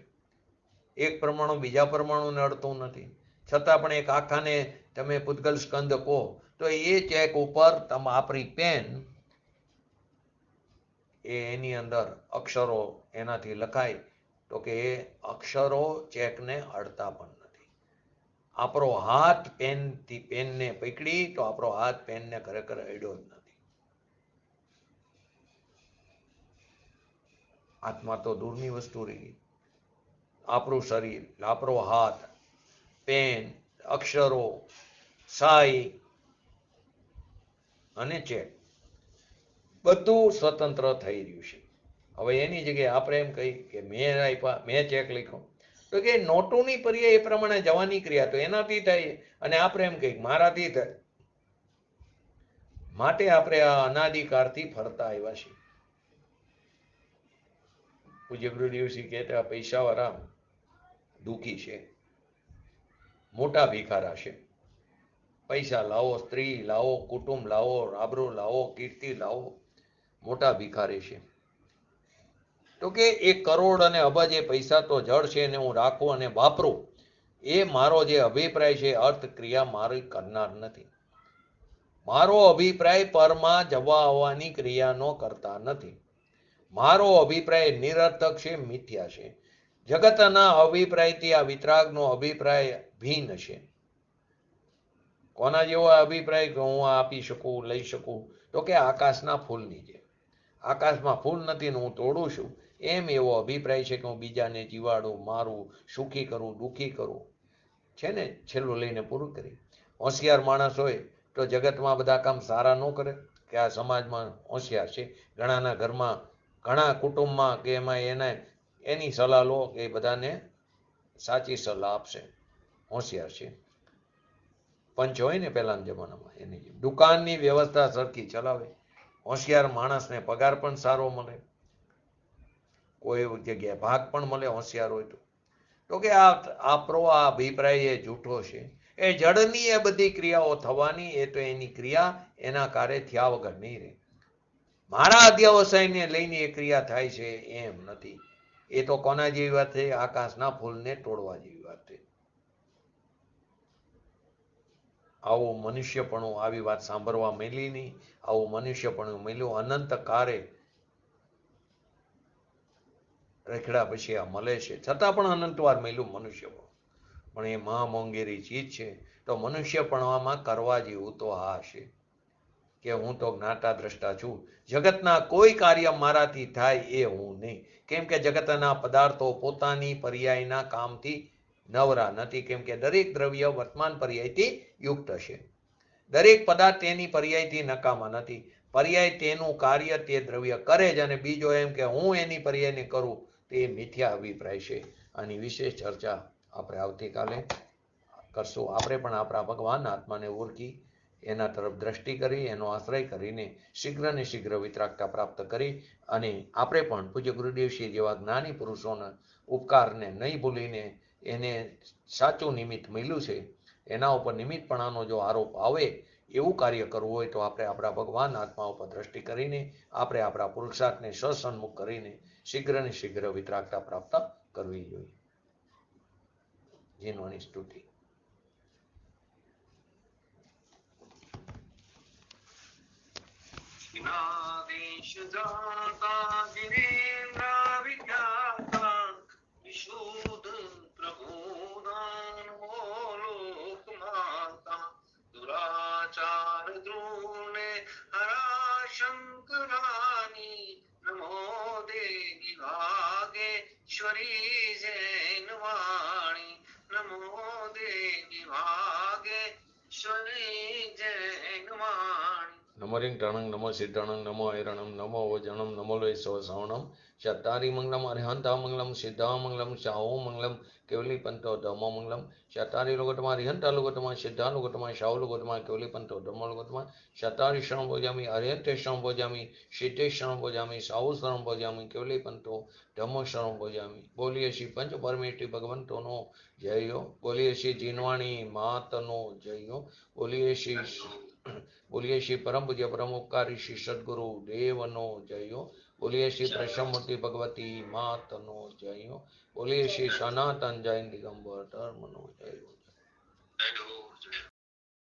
એક પરમાણુ બીજા પરમાણુને અડતું નથી. છતાં પણ એક આખાને તમે પૂતગલ સ્કંદ કહો, તો એ ચેક ઉપર આપણી પેન એની અંદર અક્ષરો એનાથી લખાય, તો કે એ અક્ષરો ચેકને અડતા પણ નથી. આપણો હાથ પેનને પકડી તો આપણો હાથ પેનને ખરેખર અડ્યો જ નથી. આત્મા તો દૂરની વસ્તુ રહી ગઈ. આપણું શરીર, આપણો હાથ, પેન, અક્ષરો, શાહી અને ચેક બધું સ્વતંત્ર થઈ રહ્યું છે. હવે એની જગ્યાએ આપણે એમ કહી કે મેં આપ્યા, મેં ચેક લખ્યો, તો કે નોટોની પર્યાય એ પ્રમાણે જવાની ક્રિયા તો એનાથી થાય, અને આપણે એમ કહી મારાથી થાય. માટે આપણે આ અનાદિકાળથી ફરતા આવ્યા છીએ. પૂજ્ય ગુરુદેવશ્રી કહેતા પૈસાવાળા દુઃખી છે, મોટા ભિખારા છે. પૈસા લાવો, સ્ત્રી લાવો, કુટુંબ લાવો, આબરૂ લાવો, કીર્તિ લાવો, મોટા ભિખારી છે. તો કે એ કરોડ અને અબજ એ પૈસા તો જળ છે ને હું રાખું અને વાપરું, એ મારો જે અભિપ્રાય છે અર્થ ક્રિયા મારી કરનાર નથી. મારો અભિપ્રાય પરમાં જવા આવવાની ક્રિયાનો કરતા નથી. મારો અભિપ્રાય નિરર્થક છે, મિથ્યા છે. જગતના અભિપ્રાયથી આ વિતરાગનો અભિપ્રાય ભિન્ન છે. કોના જેવો અભિપ્રાય કે હું આપી શકું, લઈ શકું, તો કે આકાશના ફૂલની જેમ. આકાશમાં ફૂલ નથી ને હું તોડું છું, એમ એવો અભિપ્રાય છે કે હું બીજાને જીવાડું, મારું, સુખી કરું, દુઃખી કરું, છે ને. છેલ્લું લઈને પૂરું કરી. હોશિયાર માણસ હોય તો જગતમાં બધા કામ સારા ન કરે કે આ સમાજમાં હોશિયાર છે. ઘણાના ઘરમાં, ઘણા કુટુંબમાં કે એમાં એની સલાહ લો કે બધાને સાચી સલાહ આપશે, હોશિયાર છે. પંચ હોય ને પહેલાના જમાનામાં, એની દુકાનની વ્યવસ્થા સરખી ચલાવે. હોશિયાર માણસને પગાર પણ સારો મળે, કોઈ જગ્યાએ ભાગ પણ મળે હોશિયાર હોય તો કે આપણો આ અભિપ્રાય એ જૂઠો છે. એ જડની એ બધી ક્રિયાઓ થવાની, એ તો એની ક્રિયા એના કાર્ય થયા વગર નહીં રહે. મારા અધ્યાવસાયને લઈને એ ક્રિયા થાય છે એમ નથી. એ તો કોના જેવી વાત છે? આકાશના ફૂલને તોડવા જેવી વાત છે. આવું મનુષ્યપણું, આવી વાત સાંભળવા મળી નહીં. આવું મનુષ્યપણું મળ્યું અનંત કારે રખડા પછી આ મળે છે. છતાં પણ અનંતવાર મળ્યું મનુષ્યપણું. પણ એ મહામોંઘેરી ચીજ છે. તો મનુષ્યપણવામાં કરવા જેવું તો આ છે કે હું તો જ્ઞાતા દ્રષ્ટા છું. જગતના કોઈ કાર્ય મારાથી થાય એ હું નહીં. કેમ કે જગતના પદાર્થો પોતાની પર્યાયના કામથી નવરા નથી. કેમ કે દરેક દ્રવ્ય વર્તમાન પર્યાયથી યુક્ત છે. દરેક પદાર્થ તેની પર્યાયથી નકામા નથી. પર્યાય તેનું કાર્ય તે દ્રવ્ય કરે જ, અને બીજો એમ કે હું એની પર્યાયને કરું, તે મિથ્યા અભિપ્રાય છે. આની વિશેષ ચર્ચા આપણે આવતીકાલે કરશું. આપણે પણ આપણા ભગવાન આત્માને ઓળખી એના તરફ દ્રષ્ટિ કરી, એનો આશ્રય કરીને શીઘ્ર ને શીઘ્ર વિતરાગતા પ્રાપ્ત કરી, અને આપણે પણ પૂજ્ય ગુરુદેવશ્રી જેવા જ્ઞાની પુરુષોના ઉપકારને નહીં ભૂલીને એને સાચું નિમિત્ત મળ્યું છે એના ઉપર નિમિત્તપણાનો જો આરોપ આવે એવું કાર્ય કરવું હોય તો આપણે આપણા ભગવાન આત્મા ઉપર દ્રષ્ટિ કરીને આપણે આપણા પુરુષાર્થને સસન્મુખ કરીને શીઘ્ર ને શીઘ્ર વિતરાગતા પ્રાપ્ત કરવી જોઈએ. જીનવાની સ્તુતિ. જ્ઞાનેશ જાતા દિનેન્દ્ર વિખ્યાતા વિશુદ્ધ પ્રભુદાન લોક માતા દુરાચાર દ્રોણે હરા શંકરાની નમો દેવી વાગેશ્વરી જૈન વાણી નમો દેવી વાગેશ્વરી જૈન વાણી. નમો રિંગ ટણંગ નમો સિદ્ધાણંગ નમો ઐરણમ નમો ઓજણમ નમો લોય સવસવણમ શતારી મંગલમ અરિહંતા મંગલમ સિદ્ધા મંગલમ શાહો મંગલમ કેવલી પંતો ધમો મંગલમ શતારી લોગોટમાં અરિહંતા લોગોટમાં સિદ્ધા લોગોટમાં શાહુ લોગોટમાં કેવલી પંતો ધમો લોગોટમાં શતારી શરણ ભોજામી અરિહંતે શરણ ભોજામી સિદ્ધે શરણ ભોજામી શાહુ શરણ ભોજામી કેવલી પંતો ધમો શરણ ભોજામી. બોલીએ શ્રી પંચ પરમેષ્ઠી ભગવંતોનો જય હો. બોલીએ શ્રી જીનવાણી માતનો જય હો. બોલીએ શ્રી પરમ પૂજ્ય પરમ ઉપકારી શ્રી સદગુરુ દેવનો જય હો. બોલીએ શ્રી પ્રસમમૂર્તિ ભગવતી માતનો જય હો. બોલીએ શ્રી સનાતન જૈન દિગંબર ધર્મનો જય હો.